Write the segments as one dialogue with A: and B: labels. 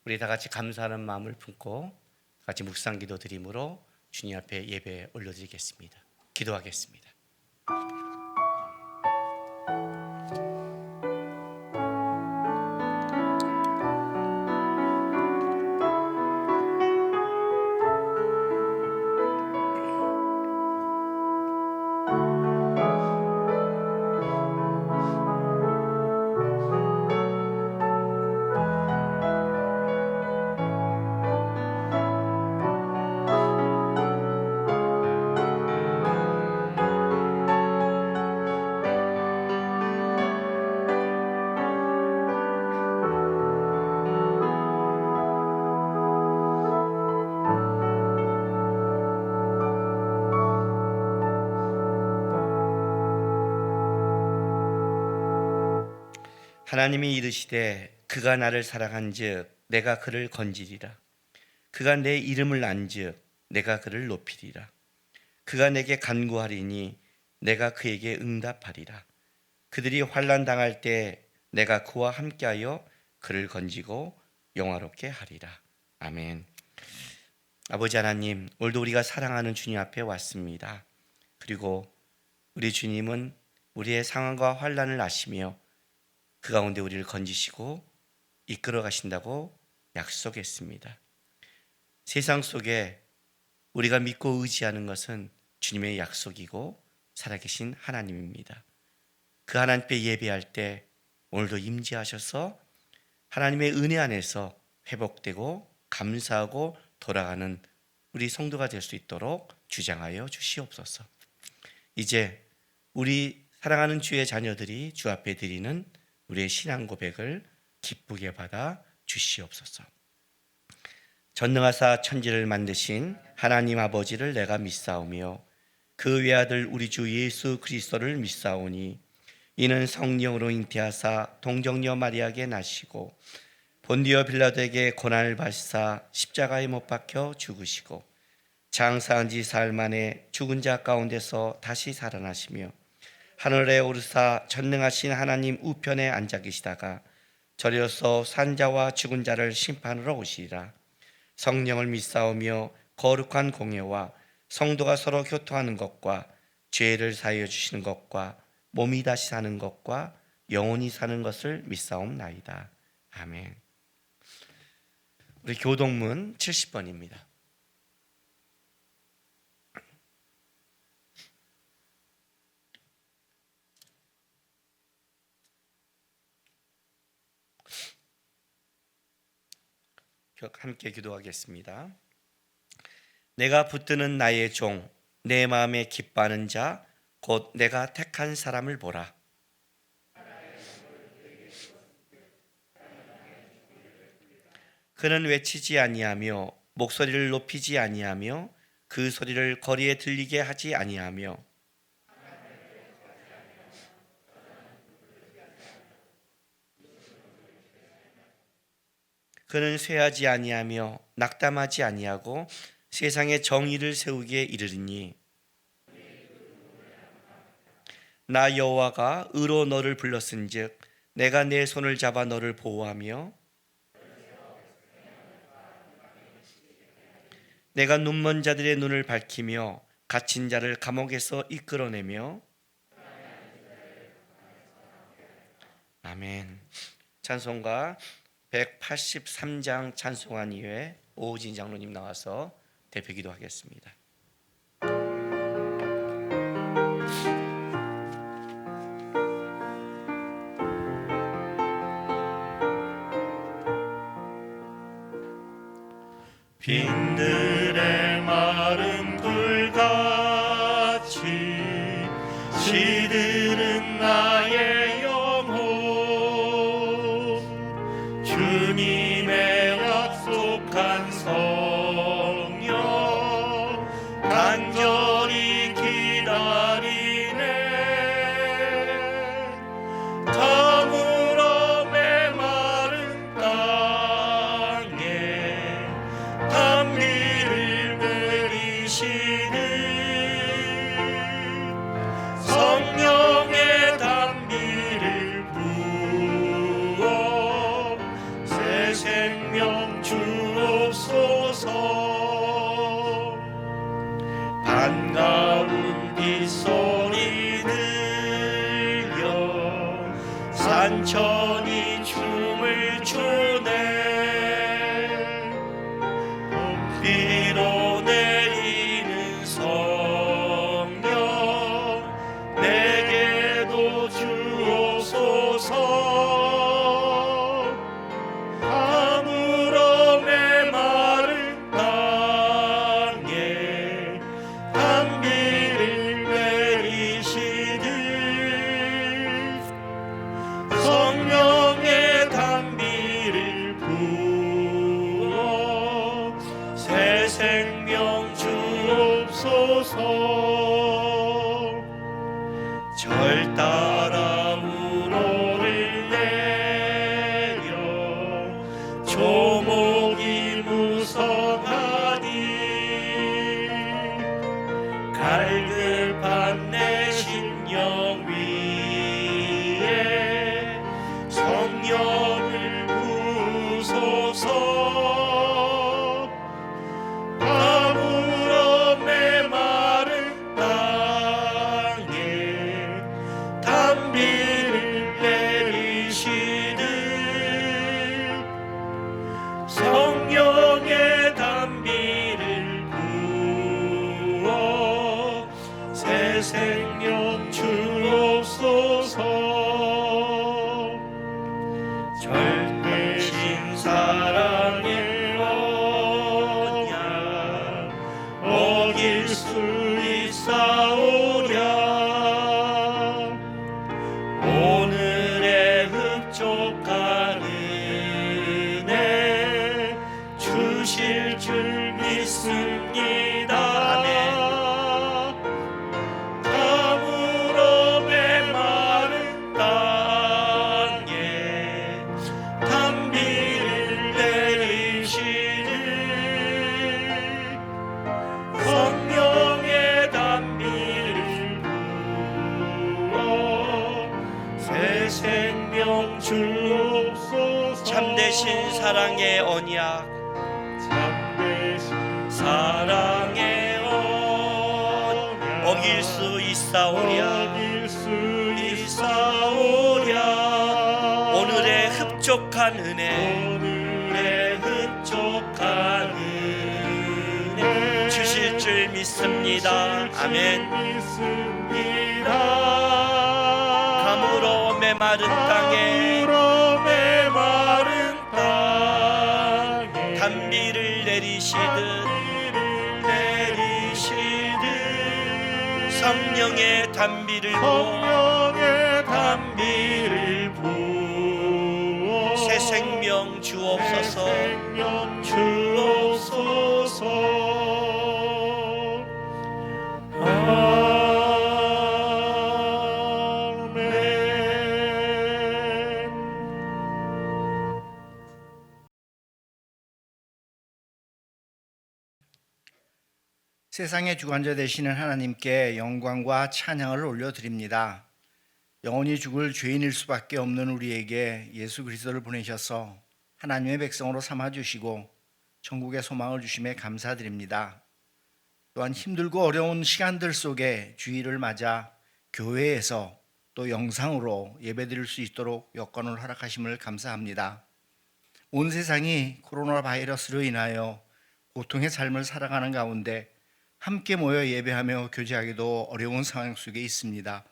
A: 우리 다 같이 감사하는 마음을 품고 같이 묵상기도 드림으로 주님 앞에 예배 올려드리겠습니다. 기도하겠습니다. 하나님이 이르시되 그가 나를 사랑한즉 내가 그를 건지리라. 그가 내 이름을 안즉 내가 그를 높이리라. 그가 내게 간구하리니 내가 그에게 응답하리라. 그들이 환난 당할 때 내가 그와 함께하여 그를 건지고 영화롭게 하리라. 아멘. 아버지 하나님, 오늘도 우리가 사랑하는 주님 앞에 왔습니다. 그리고 우리 주님은 우리의 상황과 환난을 아시며 그 가운데 우리를 건지시고 이끌어 가신다고 약속했습니다. 세상 속에 우리가 믿고 의지하는 것은 주님의 약속이고 살아계신 하나님입니다. 그 하나님께 예배할 때 오늘도 임재하셔서 하나님의 은혜 안에서 회복되고 감사하고 돌아가는 우리 성도가 될 수 있도록 주장하여 주시옵소서. 이제 우리 사랑하는 주의 자녀들이 주 앞에 드리는 우리의 신앙 고백을 기쁘게 받아 주시옵소서. 전능하사 천지를 만드신 하나님 아버지를 내가 믿사오며 그 외아들 우리 주 예수 그리스도를 믿사오니 이는 성령으로 잉태하사 동정녀 마리아에게 나시고 본디오 빌라도에게 고난을 받으사 십자가에 못 박혀 죽으시고 장사한 지 사흘 만에 죽은 자 가운데서 다시 살아나시며 하늘에 오르사 전능하신 하나님 우편에 앉아 계시다가 저리로서 산자와 죽은 자를 심판하러 오시리라. 성령을 믿사오며 거룩한 공예와 성도가 서로 교통하는 것과 죄를 사하여 주시는 것과 몸이 다시 사는 것과 영원히 사는 것을 믿사옵나이다. 아멘. 우리 교동문 70번입니다. 함께 기도하겠습니다. 내가 붙드는 나의 종, 내 마음에 기뻐하는 자, 곧 내가 택한 사람을 보라. 그는 외치지 아니하며 목소리를 높이지 아니하며 그 소리를 거리에 들리게 하지 아니하며 그는 쇠하지 아니하며 낙담하지 아니하고 세상에 정의를 세우기에 이르리니 나 여호와가 의로 너를 불렀은즉 내가 내 손을 잡아 너를 보호하며 내가 눈먼 자들의 눈을 밝히며 갇힌 자를 감옥에서 이끌어내며 아멘. 찬송가 183장 찬송한 이후에 오우진 장로님 나와서 대표 기도하겠습니다.
B: 빈들의 마른 불같이 시드는 나의 영혼 주님의 약속한 성령 간절히 기다리네 가물어 메마른 땅에 단비를 내리시 찬천히 춤을 추네. 비로 내리는 성령 내게도 주옵소서. 아무런 메마른 땅에 단비를 내리시듯 성령의 단비를 부어 새 생명 주옵소서. 절 따라 우러를 내려 조목이 무성하니 갈급한 내 심령 위에 성령을 부으소서. 아무런 메마른 땅에 단비를 내리시듯 성령의 단비를 부어 새 생명 주옵소서. 절대신 사랑의 언약 어길 수 있사오랴. 오늘의 흡족한 은혜 주실 줄 믿습니다. 아무런 메마른 땅에 단비를 내리시듯 성령의 단비를 부어 새 생명 주옵소서.
A: 참되신 사랑의 언약
B: 참되신 사랑의 언약
A: 어길 수 있사오랴.
B: 어길 수 있사오랴.
A: 오늘의 흡족한 은혜
B: 오늘의 흡족한 은혜
A: 주실 줄 믿습니다. 아멘. 가물어 메마른 땅에
B: 가물어 메마른 땅에
A: 단비를 내리시듯
B: 단비를 내리시듯
A: 성령의 단비를 부어
B: 성령의 단비를 부어
A: 새 생명 주옵소서.
B: 새 생명 주옵소서.
C: 세상의 주관자 되시는 하나님께 영광과 찬양을 올려드립니다. 영원히 죽을 죄인일 수밖에 없는 우리에게 예수 그리스도를 보내셔서 하나님의 백성으로 삼아주시고 천국의 소망을 주심에 감사드립니다. 또한 힘들고 어려운 시간들 속에 주일을 맞아 교회에서 또 영상으로 예배드릴 수 있도록 여건을 허락하심을 감사합니다. 온 세상이 코로나 바이러스로 인하여 고통의 삶을 살아가는 가운데 함께 모여 예배하며 교제하기도 어려운 상황 속에 있습니다.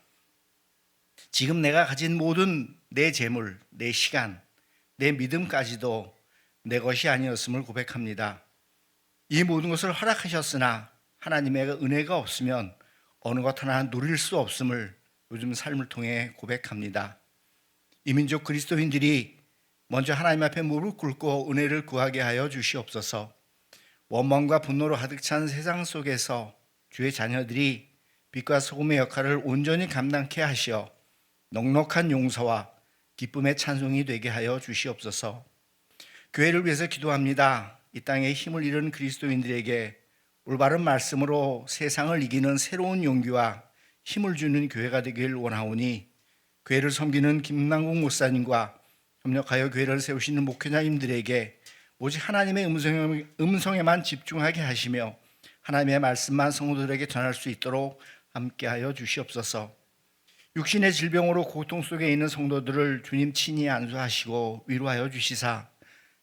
C: 지금 내가 가진 모든 내 재물, 내 시간, 내 믿음까지도 내 것이 아니었음을 고백합니다. 이 모든 것을 허락하셨으나 하나님의 은혜가 없으면 어느 것 하나 누릴 수 없음을 요즘 삶을 통해 고백합니다. 이민족 그리스도인들이 먼저 하나님 앞에 무릎 꿇고 은혜를 구하게 하여 주시옵소서. 원망과 분노로 가득 찬 세상 속에서 주의 자녀들이 빛과 소금의 역할을 온전히 감당케 하시어 넉넉한 용서와 기쁨의 찬송이 되게 하여 주시옵소서. 교회를 위해서 기도합니다. 이 땅에 힘을 잃은 그리스도인들에게 올바른 말씀으로 세상을 이기는 새로운 용기와 힘을 주는 교회가 되길 원하오니 교회를 섬기는 김남국 목사님과 협력하여 교회를 세우시는 목회자님들에게 오직 하나님의 음성에만 집중하게 하시며 하나님의 말씀만 성도들에게 전할 수 있도록 함께하여 주시옵소서. 육신의 질병으로 고통 속에 있는 성도들을 주님 친히 안수하시고 위로하여 주시사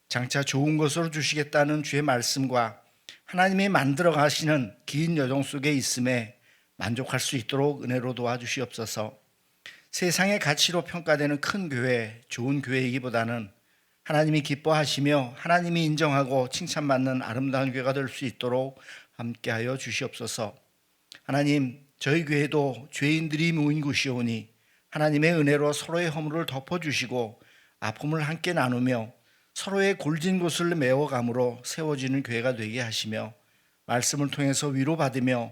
C: 장차 좋은 것으로 주시겠다는 주의 말씀과 하나님이 만들어 가시는 긴 여정 속에 있음에 만족할 수 있도록 은혜로 도와주시옵소서. 세상의 가치로 평가되는 큰 교회, 좋은 교회이기보다는 하나님이 기뻐하시며 하나님이 인정하고 칭찬받는 아름다운 교회가 될 수 있도록 함께하여 주시옵소서. 하나님, 저희 교회도 죄인들이 모인 곳이오니 하나님의 은혜로 서로의 허물을 덮어주시고 아픔을 함께 나누며 서로의 골진 곳을 메워감으로 세워지는 교회가 되게 하시며 말씀을 통해서 위로받으며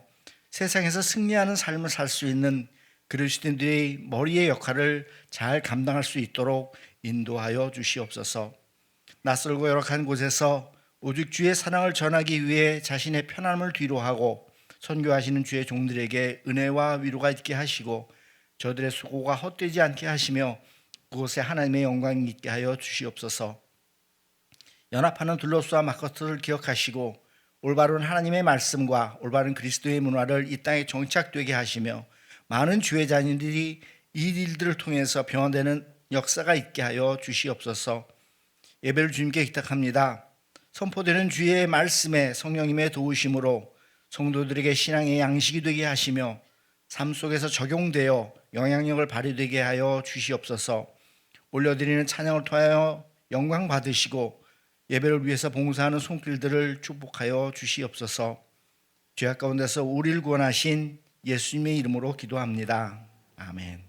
C: 세상에서 승리하는 삶을 살 수 있는 그리스도인들의 머리의 역할을 잘 감당할 수 있도록 인도하여 주시옵소서. 낯설고 열악한 곳에서 오직 주의 사랑을 전하기 위해 자신의 편함을 뒤로하고 선교하시는 주의 종들에게 은혜와 위로가 있게 하시고 저들의 수고가 헛되지 않게 하시며 그곳에 하나님의 영광이 있게 하여 주시옵소서. 연합하는 둘로스와 마커스를 기억하시고 올바른 하나님의 말씀과 올바른 그리스도의 문화를 이 땅에 정착되게 하시며 많은 주의 자녀들이 이 일들을 통해서 변화되는 역사가 있게 하여 주시옵소서. 예배를 주님께 기탁합니다. 선포되는 주의 말씀에 성령님의 도우심으로 성도들에게 신앙의 양식이 되게 하시며 삶 속에서 적용되어 영향력을 발휘되게 하여 주시옵소서. 올려드리는 찬양을 통하여 영광 받으시고 예배를 위해서 봉사하는 손길들을 축복하여 주시옵소서. 죄악 가운데서 우리를 구원하신 예수님의 이름으로 기도합니다. 아멘.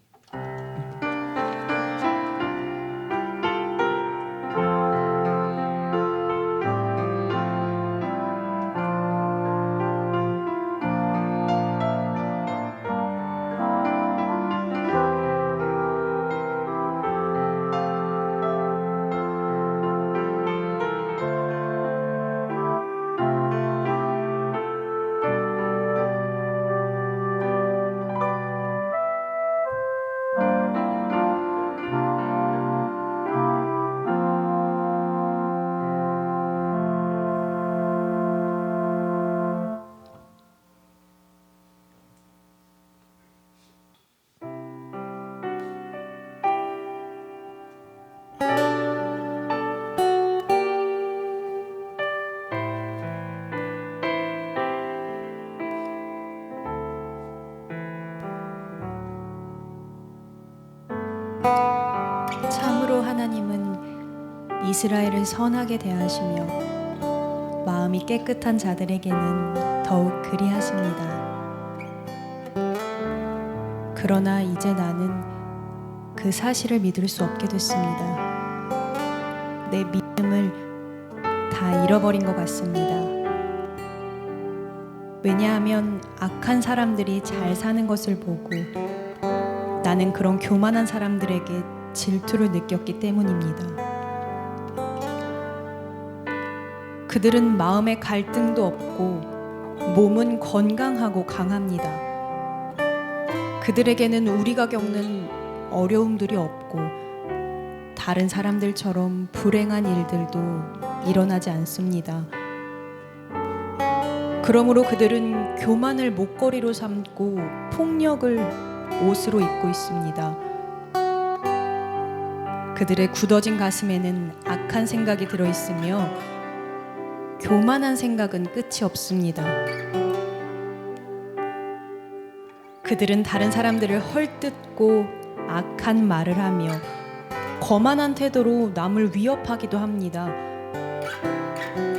D: 참으로 하나님은 이스라엘을 선하게 대하시며 마음이 깨끗한 자들에게는 더욱 그리하십니다. 그러나 이제 나는 그 사실을 믿을 수 없게 됐습니다. 내 믿음을 다 잃어버린 것 같습니다. 왜냐하면 악한 사람들이 잘 사는 것을 보고 나는 그런 교만한 사람들에게 질투를 느꼈기 때문입니다. 그들은 마음에 갈등도 없고 몸은 건강하고 강합니다. 그들에게는 우리가 겪는 어려움들이 없고 다른 사람들처럼 불행한 일들도 일어나지 않습니다. 그러므로 그들은 교만을 목걸이로 삼고 폭력을 옷으로 입고 있습니다. 그들의 굳어진 가슴에는 악한 생각이 들어있으며 교만한 생각은 끝이 없습니다. 그들은 다른 사람들을 헐뜯고 악한 말을 하며 거만한 태도로 남을 위협하기도 합니다.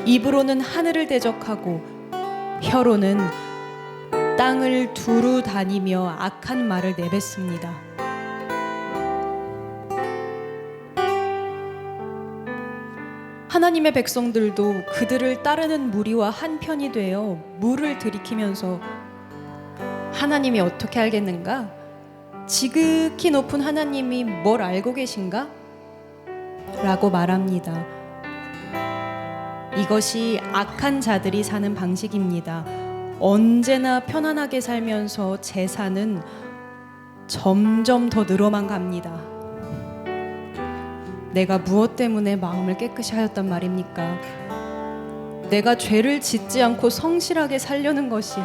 D: 입으로는 하늘을 대적하고 혀로는 땅을 두루 다니며 악한 말을 내뱉습니다. 하나님의 백성들도 그들을 따르는 무리와 한편이 되어 물을 들이키면서 하나님이 어떻게 알겠는가? 지극히 높은 하나님이 뭘 알고 계신가? 라고 말합니다. 이것이 악한 자들이 사는 방식입니다. 언제나 편안하게 살면서 재산은 점점 더 늘어만 갑니다. 내가 무엇 때문에 마음을 깨끗이 하였단 말입니까? 내가 죄를 짓지 않고 성실하게 살려는 것이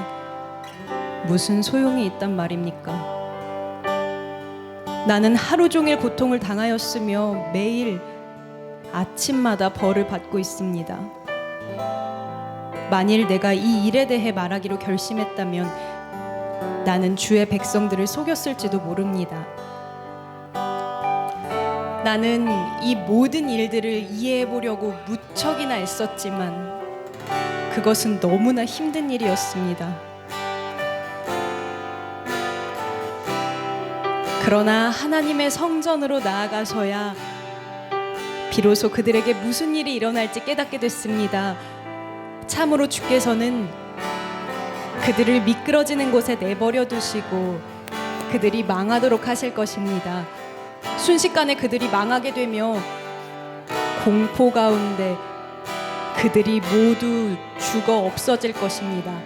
D: 무슨 소용이 있단 말입니까? 나는 하루 종일 고통을 당하였으며 매일 아침마다 벌을 받고 있습니다. 만일 내가 이 일에 대해 말하기로 결심했다면 나는 주의 백성들을 속였을지도 모릅니다. 나는 이 모든 일들을 이해해 보려고 무척이나 애썼지만 그것은 너무나 힘든 일이었습니다. 그러나 하나님의 성전으로 나아가서야 비로소 그들에게 무슨 일이 일어날지 깨닫게 됐습니다. 참으로 주께서는 그들을 미끄러지는 곳에 내버려 두시고 그들이 망하도록 하실 것입니다. 순식간에 그들이 망하게 되며 공포 가운데 그들이 모두 죽어 없어질 것입니다.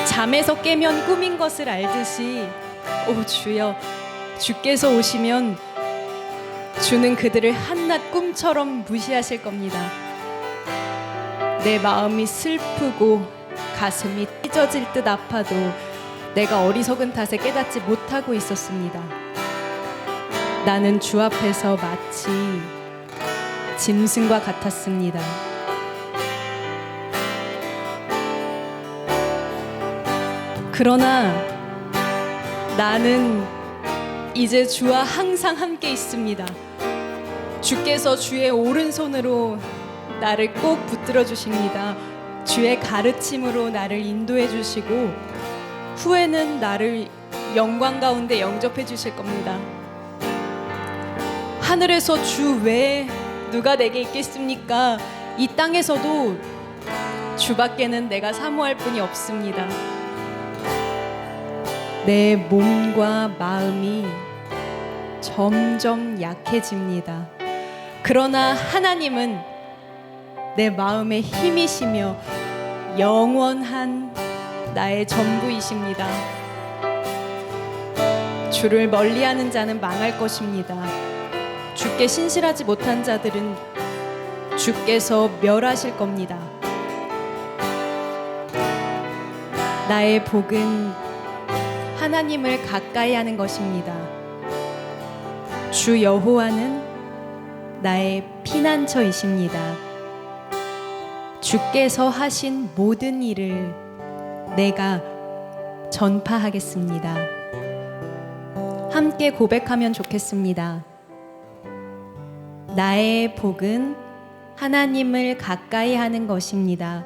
D: 잠에서 깨면 꿈인 것을 알듯이 오 주여, 주께서 오시면 주는 그들을 한낱 꿈처럼 무시하실 겁니다. 내 마음이 슬프고 가슴이 찢어질 듯 아파도 내가 어리석은 탓에 깨닫지 못하고 있었습니다. 나는 주 앞에서 마치 짐승과 같았습니다. 그러나 나는 이제 주와 항상 함께 있습니다. 주께서 주의 오른손으로 나를 꼭 붙들어 주십니다. 주의 가르침으로 나를 인도해 주시고 후에는 나를 영광 가운데 영접해 주실 겁니다. 하늘에서 주 외에 누가 내게 있겠습니까? 이 땅에서도 주밖에는 내가 사모할 분이 없습니다. 내 몸과 마음이 점점 약해집니다. 그러나 하나님은 내 마음의 힘이시며 영원한 나의 전부이십니다. 주를 멀리하는 자는 망할 것입니다. 주께 신실하지 못한 자들은 주께서 멸하실 겁니다. 나의 복은 하나님을 가까이 하는 것입니다. 주 여호와는 나의 피난처이십니다. 주께서 하신 모든 일을 내가 전파하겠습니다. 함께 고백하면 좋겠습니다. 나의 복은 하나님을 가까이 하는 것입니다.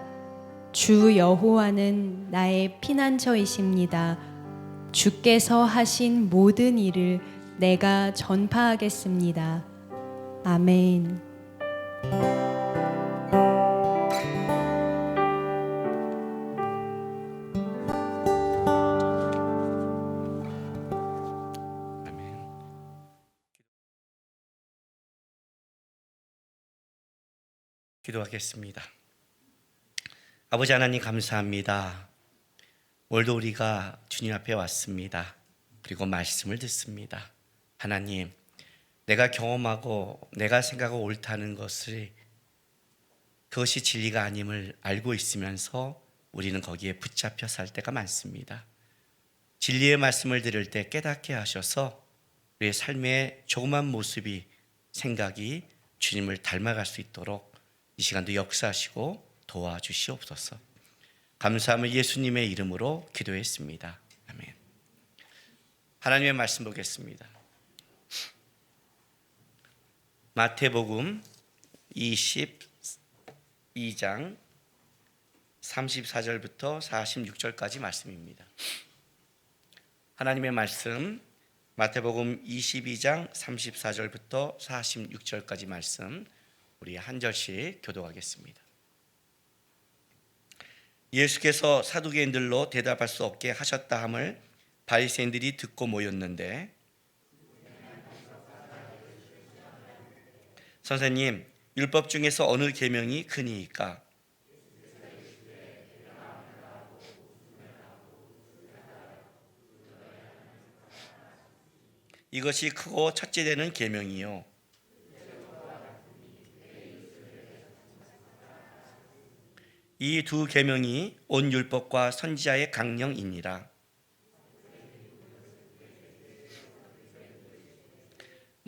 D: 주 여호와는 나의 피난처이십니다. 주께서 하신 모든 일을 내가 전파하겠습니다. 아멘.
A: 기도하겠습니다. 아버지 하나님 감사합니다. 오늘도 우리가 주님 앞에 왔습니다. 그리고 말씀을 듣습니다. 하나님, 내가 경험하고 내가 생각하고 옳다는 것을 그것이 진리가 아님을 알고 있으면서 우리는 거기에 붙잡혀 살 때가 많습니다. 진리의 말씀을 들을 때 깨닫게 하셔서 우리의 삶의 조그만 모습이 생각이 주님을 닮아갈 수 있도록 이 시간도 역사하시고 도와주시옵소서. 감사하며 예수님의 이름으로 기도했습니다. 아멘. 하나님의 말씀 보겠습니다. 마태복음 22장 34절부터 46절까지 말씀입니다. 하나님의 말씀 마태복음 22장 34절부터 46절까지 말씀 우리 한 절씩 교독하겠습니다. 예수께서 사두개인들로 대답할 수 없게 하셨다 함을 바리새인들이 듣고 모였는데, 선생님, 율법 중에서 어느 계명이 크니이까? 이것이 크고 첫째 되는 계명이요, 이 두 계명이 온 율법과 선지자의 강령이니라.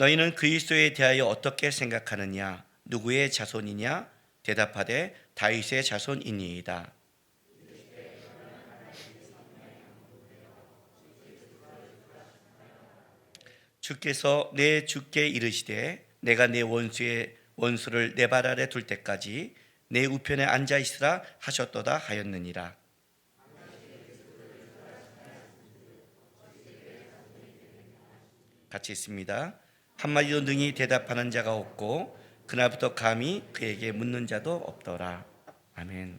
A: 너희는 그리스도에 대하여 어떻게 생각하느냐? 누구의 자손이냐? 대답하되 다윗의 자손이니이다. 주께서 내 주께 이르시되 내가 내 원수를 내 발 아래 둘 때까지 내 우편에 앉아 있으라 하셨도다 하였느니라. 같이 있습니다. 한마디도 능히 대답하는 자가 없고 그날부터 감히 그에게 묻는 자도 없더라. 아멘.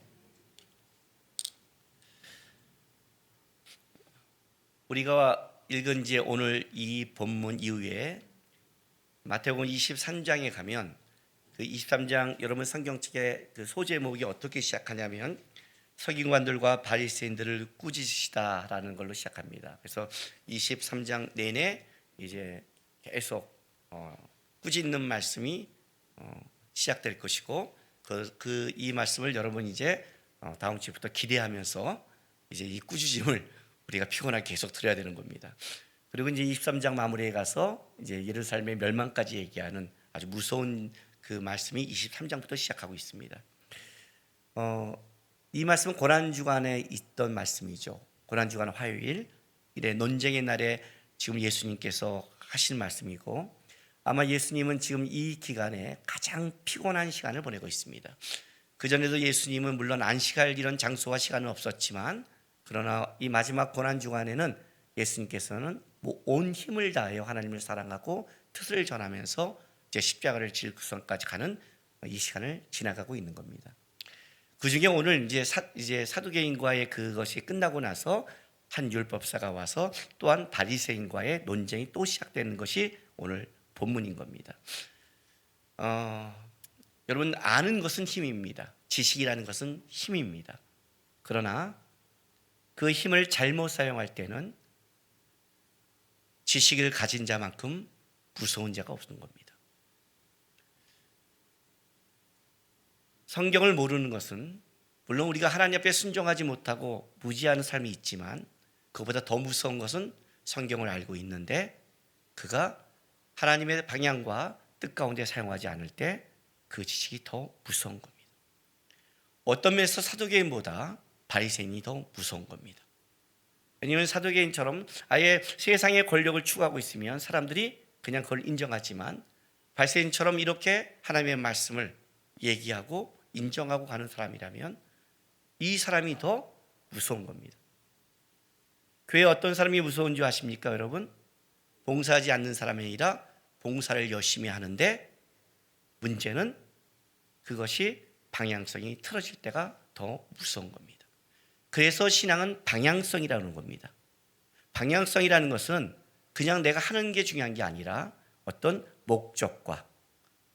A: 우리가 읽은 지 오늘 이 본문 이후에 마태복음 23장에 가면 그 23장 여러분 성경책의 그 소제목이 어떻게 시작하냐면 서기관들과 바리새인들을 꾸짖으시다라는 걸로 시작합니다. 그래서 23장 내내 이제 계속 꾸짖는 말씀이 시작될 것이고 이 말씀을 여러분 이제 다음 주부터 기대하면서 이제 이 꾸짖음을 우리가 피곤하게 계속 들어야 되는 겁니다. 그리고 이제 23장 마무리에 가서 이제 예루살렘의 멸망까지 얘기하는 아주 무서운 그 말씀이 23장부터 시작하고 있습니다. 이 말씀은 고난주간에 있던 말씀이죠. 고난주간 화요일 일의 논쟁의 날에 지금 예수님께서 하신 말씀이고 아마 예수님은 지금 이 기간에 가장 피곤한 시간을 보내고 있습니다. 그전에도 예수님은 물론 안식할 이런 장소와 시간은 없었지만 그러나 이 마지막 고난주간에는 예수님께서는 온 힘을 다하여 하나님을 사랑하고 뜻을 전하면서 이제 십자가를 질 구선까지 가는 이 시간을 지나가고 있는 겁니다. 그 중에 오늘 이제 사두개인과의 그것이 끝나고 나서 한 율법사가 와서 또한 바리새인과의 논쟁이 또 시작되는 것이 오늘 본문인 겁니다. 여러분 아는 것은 힘입니다. 지식이라는 것은 힘입니다. 그러나 그 힘을 잘못 사용할 때는 지식을 가진 자만큼 무서운 자가 없는 겁니다. 성경을 모르는 것은 물론 우리가 하나님 앞에 순종하지 못하고 무지하는 삶이 있지만 그보다 더 무서운 것은 성경을 알고 있는데 그가 하나님의 방향과 뜻 가운데 사용하지 않을 때 그 지식이 더 무서운 겁니다. 어떤 면에서 사두개인보다 바리새인이 더 무서운 겁니다. 왜냐하면 사두개인처럼 아예 세상의 권력을 추구하고 있으면 사람들이 그냥 그걸 인정하지만 바리새인처럼 이렇게 하나님의 말씀을 얘기하고 인정하고 가는 사람이라면 이 사람이 더 무서운 겁니다. 교회에 어떤 사람이 무서운 줄 아십니까 여러분? 봉사하지 않는 사람이 아니라 봉사를 열심히 하는데 문제는 그것이 방향성이 틀어질 때가 더 무서운 겁니다. 그래서 신앙은 방향성이라는 겁니다. 방향성이라는 것은 그냥 내가 하는 게 중요한 게 아니라 어떤 목적과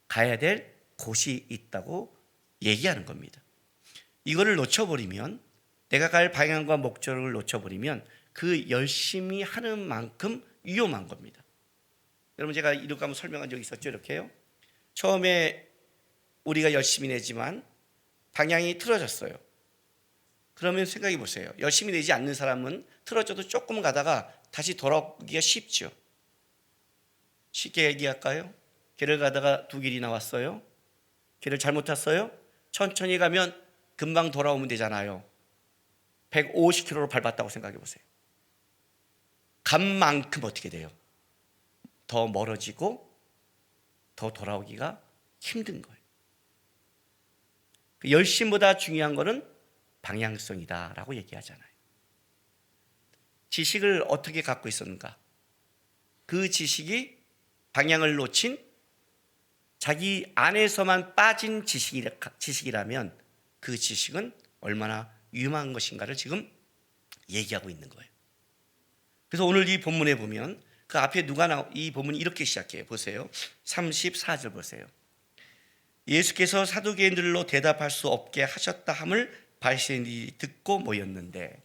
A: 가야 될 곳이 있다고 얘기하는 겁니다. 이거를 놓쳐버리면 내가 갈 방향과 목적을 놓쳐버리면 그 열심히 하는 만큼 위험한 겁니다. 여러분 제가 이렇게 한번 설명한 적이 있었죠. 이렇게요. 처음에 우리가 열심히 내지만 방향이 틀어졌어요. 그러면 생각해 보세요. 열심히 내지 않는 사람은 틀어져도 조금 가다가 다시 돌아오기가 쉽죠. 쉽게 얘기할까요? 길을 가다가 두 길이 나왔어요. 길을 잘못 탔어요. 천천히 가면 금방 돌아오면 되잖아요. 150km로 밟았다고 생각해 보세요. 간 만큼 어떻게 돼요? 더 멀어지고 더 돌아오기가 힘든 거예요. 그 열심보다 중요한 거는 방향성이다라고 얘기하잖아요. 지식을 어떻게 갖고 있었는가? 그 지식이 방향을 놓친 자기 안에서만 빠진 지식이라면 그 지식은 얼마나 위험한 것인가를 지금 얘기하고 있는 거예요. 그래서 오늘 이 본문에 보면 그 앞에 이 본문이 이렇게 시작해요. 보세요. 34절 보세요. 예수께서 사두개인들로 대답할 수 없게 하셨다 함을 바리새인들이 듣고 모였는데,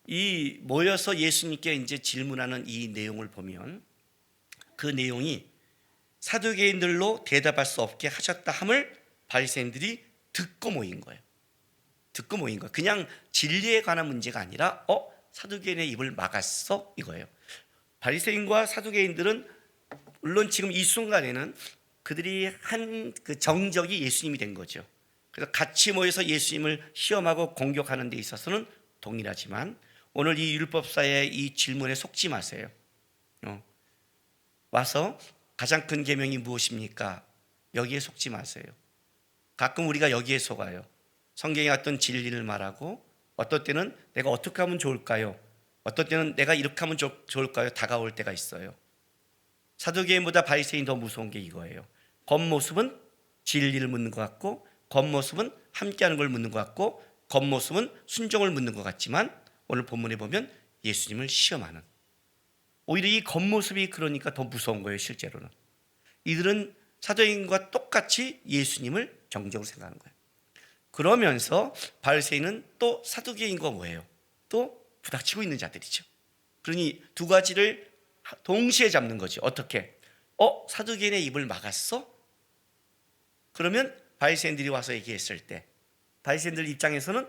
A: 이 모여서 예수님께 이제 질문하는 이 내용을 보면 그 내용이 사두개인들로 대답할 수 없게 하셨다 함을 바리새인들이 듣고 모인 거예요. 듣고 모인 거예요. 그냥 진리에 관한 문제가 아니라 사두개인의 입을 막았어 이거예요. 바리새인과 사두개인들은 물론 지금 이 순간에는 그들이 한 그 정적이 예수님이 된 거죠. 그래서 같이 모여서 예수님을 시험하고 공격하는 데 있어서는 동일하지만 오늘 이 율법사의 이 질문에 속지 마세요. 와서 가장 큰 계명이 무엇입니까? 여기에 속지 마세요. 가끔 우리가 여기에 속아요. 성경에 어떤 진리를 말하고 어떤 때는 내가 어떻게 하면 좋을까요? 어떤 때는 내가 이렇게 하면 좋을까요? 다가올 때가 있어요. 사두개인보다 바리새인이 더 무서운 게 이거예요. 겉모습은 진리를 묻는 것 같고, 겉모습은 함께하는 걸 묻는 것 같고, 겉모습은 순종을 묻는 것 같지만 오늘 본문에 보면 예수님을 시험하는, 오히려 이 겉모습이 그러니까 더 무서운 거예요. 실제로는 이들은 사도행과 똑같이 예수님을 정적으로 생각하는 거예요. 그러면서 바리새인은 또 사두개인과 뭐예요? 또 부닥치고 있는 자들이죠. 그러니 두 가지를 동시에 잡는 거죠. 어떻게? 사두개인의 입을 막았어? 그러면 바리새인들이 와서 얘기했을 때 바리새인들 입장에서는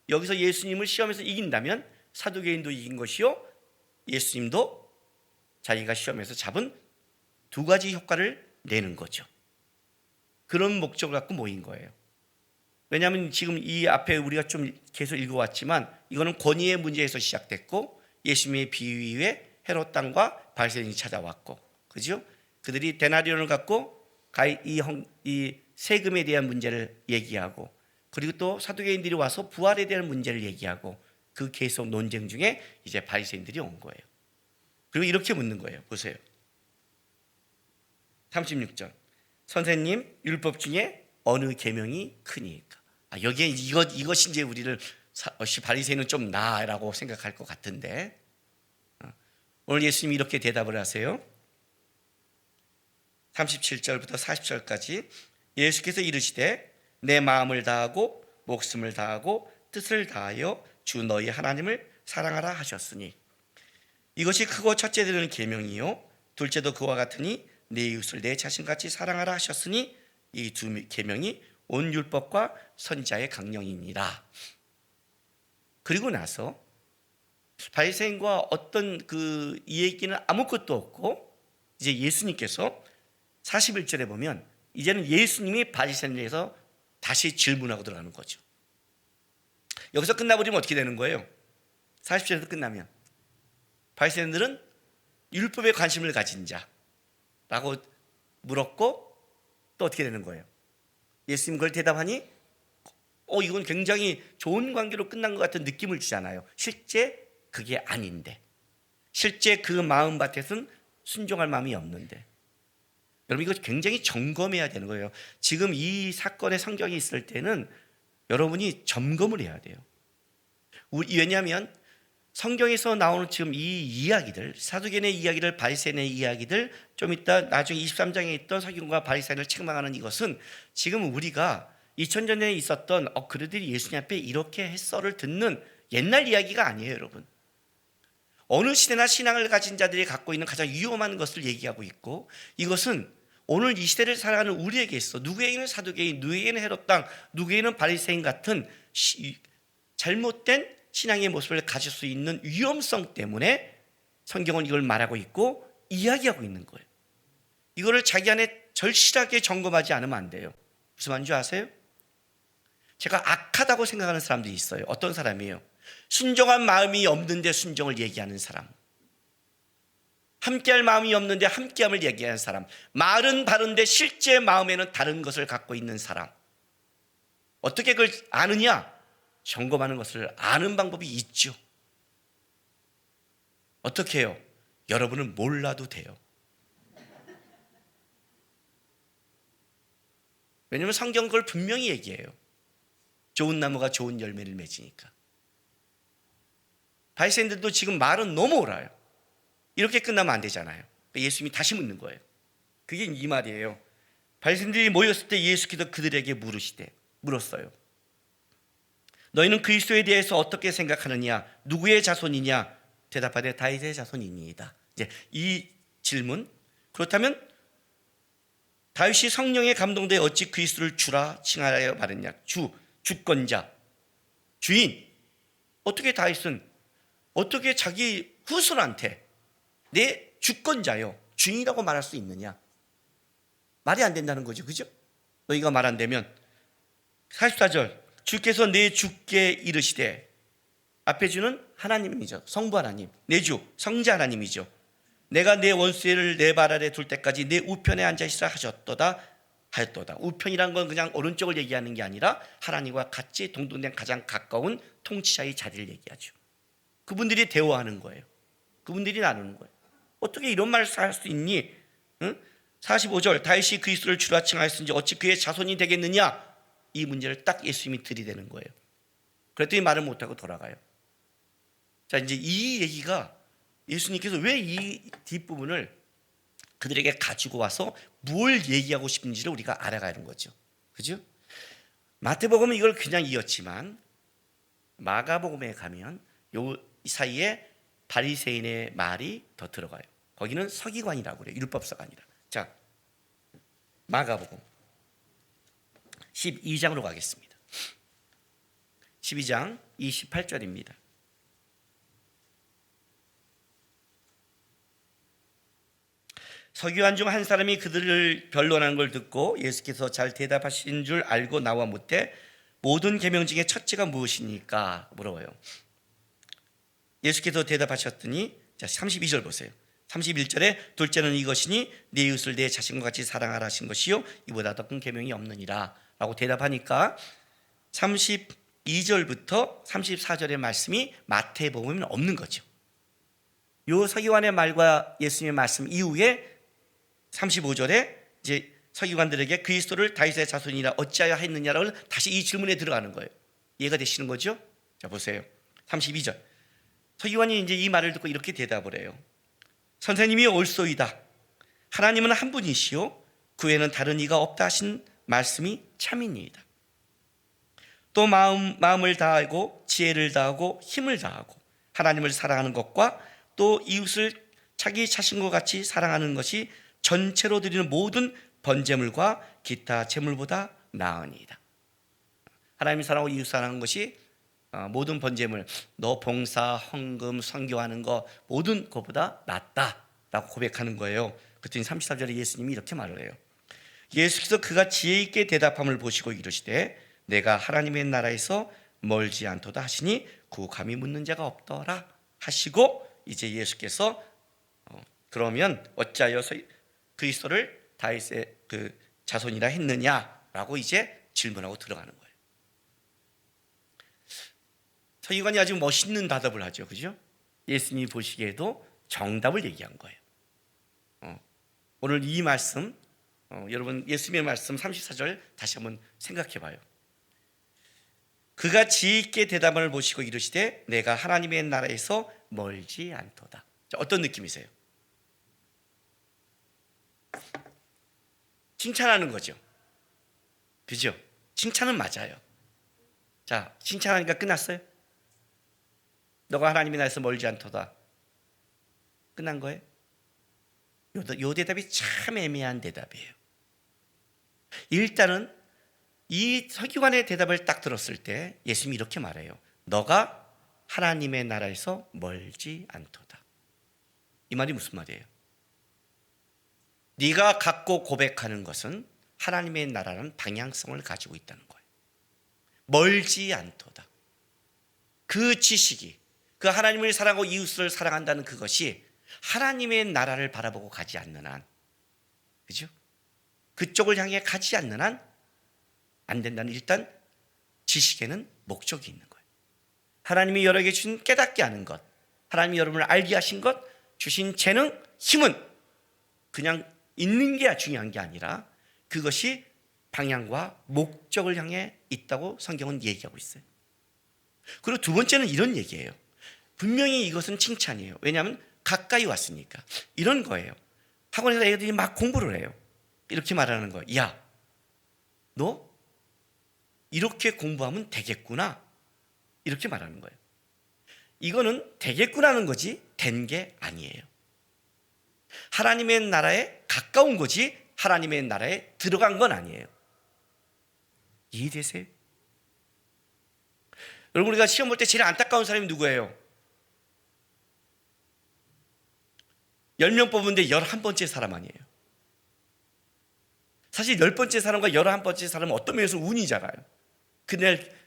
A: 여기서 예수님을 시험에서 이긴다면 사두개인도 이긴 것이요, 예수님도 자기가 시험에서 잡은 두 가지 효과를 내는 거죠. 그런 목적을 갖고 모인 거예요. 왜냐하면 지금 이 앞에 우리가 좀 계속 읽어왔지만 이거는 권위의 문제에서 시작됐고 예수님의 비유 이후에 헤롯 왕과 바리새인이 찾아왔고, 그죠? 그들이 데나리온을 갖고 이 세금에 대한 문제를 얘기하고, 그리고 또 사두개인들이 와서 부활에 대한 문제를 얘기하고, 그 계속 논쟁 중에 이제 바리새인들이 온 거예요. 그리고 이렇게 묻는 거예요. 보세요. 36절. 선생님, 율법 중에 어느 계명이 크니까? 여기에 이것이 이제 우리를 바리새인은 좀 나라고 생각할 것 같은데, 오늘 예수님이 이렇게 대답을 하세요. 37절부터 40절까지 예수께서 이르시되 내 마음을 다하고 목숨을 다하고 뜻을 다하여 주 너희 하나님을 사랑하라 하셨으니 이것이 크고 첫째 되는 계명이요 둘째도 그와 같으니 내 이웃을 내 자신같이 사랑하라 하셨으니 이 두 계명이 온 율법과 선지자의 강령이니라. 그리고 나서 바리새인과 어떤 이 얘기는 아무것도 없고 이제 예수님께서 41절에 보면 이제는 예수님이 바리새인에서 다시 질문하고 들어가는 거죠. 여기서 끝나버리면 어떻게 되는 거예요? 40절에서 끝나면 바리새인들은 율법에 관심을 가진 자라고 물었고 또 어떻게 되는 거예요? 예수님 그걸 대답하니 이건 굉장히 좋은 관계로 끝난 것 같은 느낌을 주잖아요. 실제 그게 아닌데, 실제 그 마음밭에서는 순종할 마음이 없는데, 여러분 이거 굉장히 점검해야 되는 거예요. 지금 이 사건의 성경이 있을 때는 여러분이 점검을 해야 돼요. 왜냐하면 성경에서 나오는 지금 이 이야기들, 사두개인의 이야기들, 바리새인의 이야기들, 좀 이따 나중에 23장에 있던 서기관과 바리새인을 책망하는 이것은 지금 우리가 2000년 전에 있었던 그들이 예수님 앞에 이렇게 했어를 듣는 옛날 이야기가 아니에요. 여러분, 어느 시대나 신앙을 가진 자들이 갖고 있는 가장 위험한 것을 얘기하고 있고, 이것은 오늘 이 시대를 살아가는 우리에게 있어 누구에게는 사두개인, 누구에게는 헤롯 왕, 누구에게는 바리새인 같은 잘못된 신앙의 모습을 가질 수 있는 위험성 때문에 성경은 이걸 말하고 있고 이야기하고 있는 거예요. 이거를 자기 안에 절실하게 점검하지 않으면 안 돼요. 무슨 말인지 아세요? 제가 악하다고 생각하는 사람들이 있어요. 어떤 사람이에요? 순종한 마음이 없는데 순종을 얘기하는 사람, 함께할 마음이 없는데 함께함을 얘기하는 사람, 말은 바른데 실제 마음에는 다른 것을 갖고 있는 사람. 어떻게 그걸 아느냐? 점검하는 것을 아는 방법이 있죠. 어떻게 해요? 여러분은 몰라도 돼요. 왜냐하면 성경은 그걸 분명히 얘기해요. 좋은 나무가 좋은 열매를 맺으니까. 바리새인들도 지금 말은 너무 옳아요. 이렇게 끝나면 안 되잖아요. 예수님이 다시 묻는 거예요. 그게 이 말이에요. 바리새인들이 모였을 때 예수께서 그들에게 물었어요. 너희는 그리스도에 대해서 어떻게 생각하느냐? 누구의 자손이냐? 대답하되 다윗의 자손이니이다. 이제 이 질문, 그렇다면 다윗이 성령에 감동되어 어찌 그리스도를 주라 칭하여 말했냐? 주권자, 주인. 어떻게 다윗은 어떻게 자기 후손한테 내 주권자요, 주인이라고 말할 수 있느냐? 말이 안 된다는 거죠. 그죠? 너희가 말 안 되면. 44절, 주께서 내 주께 이르시되, 앞에 주는 하나님이죠. 성부 하나님, 내 주 성자 하나님이죠. 내가 내 원수를 내 발 아래 둘 때까지 내 우편에 앉아 있으라 하셨도다 하였도다. 우편이란 건 그냥 오른쪽을 얘기하는 게 아니라 하나님과 같이 동등된 가장 가까운 통치자의 자리를 얘기하죠. 그분들이 대화하는 거예요. 그분들이 나누는 거예요. 어떻게 이런 말을 할 수 있니? 응? 45절, 다윗이 그리스도를 주라 칭하였은지 어찌 그의 자손이 되겠느냐? 이 문제를 딱 예수님이 들이대는 거예요. 그랬더니 말을 못하고 돌아가요. 자, 이제 이 얘기가 예수님께서 왜 이 뒷부분을 그들에게 가지고 와서 뭘 얘기하고 싶은지를 우리가 알아가는 거죠. 그죠? 마태복음은 이걸 그냥 이었지만 마가복음에 가면 요 사이에 바리새인의 말이 더 들어가요. 거기는 서기관이라고 그래요. 율법사가 아니라. 자, 마가복음 12장으로 가겠습니다. 12장 28절입니다. 서기관 중 한 사람이 그들을 변론하는 걸 듣고 예수께서 잘 대답하신 줄 알고 나와 묻되 모든 계명 중에 첫째가 무엇입니까? 물어요. 예수께서 대답하셨더니, 자 32절 보세요. 31절에 둘째는 이것이니 네 이웃을 내 자신과 같이 사랑하라 하신 것이요 이보다 더 큰 계명이 없느니라 라고 대답하니까 32절부터 34절의 말씀이 마태복음에는 없는 거죠. 요 서기관의 말과 예수님의 말씀 이후에 35절에 이제 서기관들에게 그리스도를 다윗의 자손이라 어찌하여 했느냐라고 다시 이 질문에 들어가는 거예요. 이해가 되시는 거죠? 자 보세요. 32절. 서기관이 이제 이 말을 듣고 이렇게 대답을 해요. 선생님이 옳소이다. 하나님은 한 분이시요 그 외에는 다른 이가 없다 하신 말씀이 참이니이다. 또 마음을 다하고 지혜를 다하고 힘을 다하고 하나님을 사랑하는 것과 또 이웃을 자기 자신과 같이 사랑하는 것이 전체로 드리는 모든 번제물과 기타 제물보다 나으니이다. 하나님을 사랑하고 이웃 사랑하는 것이 모든 번제물, 너 봉사, 헌금, 선교하는 거 모든 것보다 낫다라고 고백하는 거예요. 그랬더니 33절에 예수님이 이렇게 말을 해요. 예수께서 그가 지혜 있게 대답함을 보시고 이르시되 내가 하나님의 나라에서 멀지 않도다 하시니 그 감히 묻는 자가 없더라 하시고 이제 예수께서 그러면 어찌하여 그리스도를 다윗의 그 자손이라 했느냐라고 이제 질문하고 들어가는 거예요. 서기관이 아주 멋있는 대답을 하죠. 그죠? 예수님이 보시기에도 정답을 얘기한 거예요. 오늘 이 말씀 여러분 예수님의 말씀 34절 다시 한번 생각해 봐요. 그가 지혜 있게 대답을 보시고 이르시되 내가 하나님의 나라에서 멀지 않도다. 자, 어떤 느낌이세요? 칭찬하는 거죠. 그죠? 칭찬은 맞아요. 자, 칭찬하니까 끝났어요? 너가 하나님의 나라에서 멀지 않도다. 끝난 거예요? 요 대답이 참 애매한 대답이에요. 일단은 이 서기관의 대답을 딱 들었을 때 예수님이 이렇게 말해요. 너가 하나님의 나라에서 멀지 않도다. 이 말이 무슨 말이에요? 네가 갖고 고백하는 것은 하나님의 나라라는 방향성을 가지고 있다는 거예요. 멀지 않도다. 그 지식이, 그 하나님을 사랑하고 이웃을 사랑한다는 그것이 하나님의 나라를 바라보고 가지 않는 한, 그죠? 그쪽을 향해 가지 않는 한 안 된다는 일단 지식에는 목적이 있는 거예요. 하나님이 여러에게 주신 깨닫게 하는 것, 하나님이 여러분을 알게 하신 것, 주신 재능, 힘은 그냥 있는 게 중요한 게 아니라 그것이 방향과 목적을 향해 있다고 성경은 얘기하고 있어요. 그리고 두 번째는 이런 얘기예요. 분명히 이것은 칭찬이에요. 왜냐하면 가까이 왔으니까. 이런 거예요. 학원에서 애들이 막 공부를 해요. 이렇게 말하는 거예요. 야, 너 이렇게 공부하면 되겠구나. 이렇게 말하는 거예요. 이거는 되겠구나는 거지 된 게 아니에요. 하나님의 나라에 가까운 거지 하나님의 나라에 들어간 건 아니에요. 이해되세요? 여러분, 우리가 시험 볼 때 제일 안타까운 사람이 누구예요? 10명 뽑은데 11번째 사람 아니에요. 사실 10번째 사람과 11번째 사람은 어떤 면에서 운이잖아요.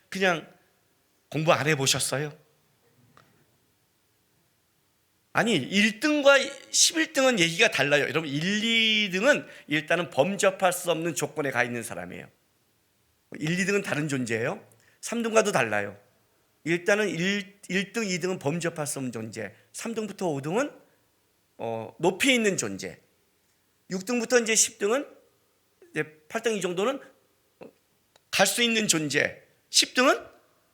A: 그냥 공부 안 해보셨어요? 아니, 1등과 11등은 얘기가 달라요. 여러분, 1, 2등은 일단은 범접할 수 없는 조건에 가 있는 사람이에요. 1, 2등은 다른 존재예요. 3등과도 달라요. 일단은 1등, 2등은 범접할 수 없는 존재, 3등부터 5등은 높이 있는 존재, 6등부터 이제 10등은 이제 8등 이 정도는 갈 수 있는 존재, 10등은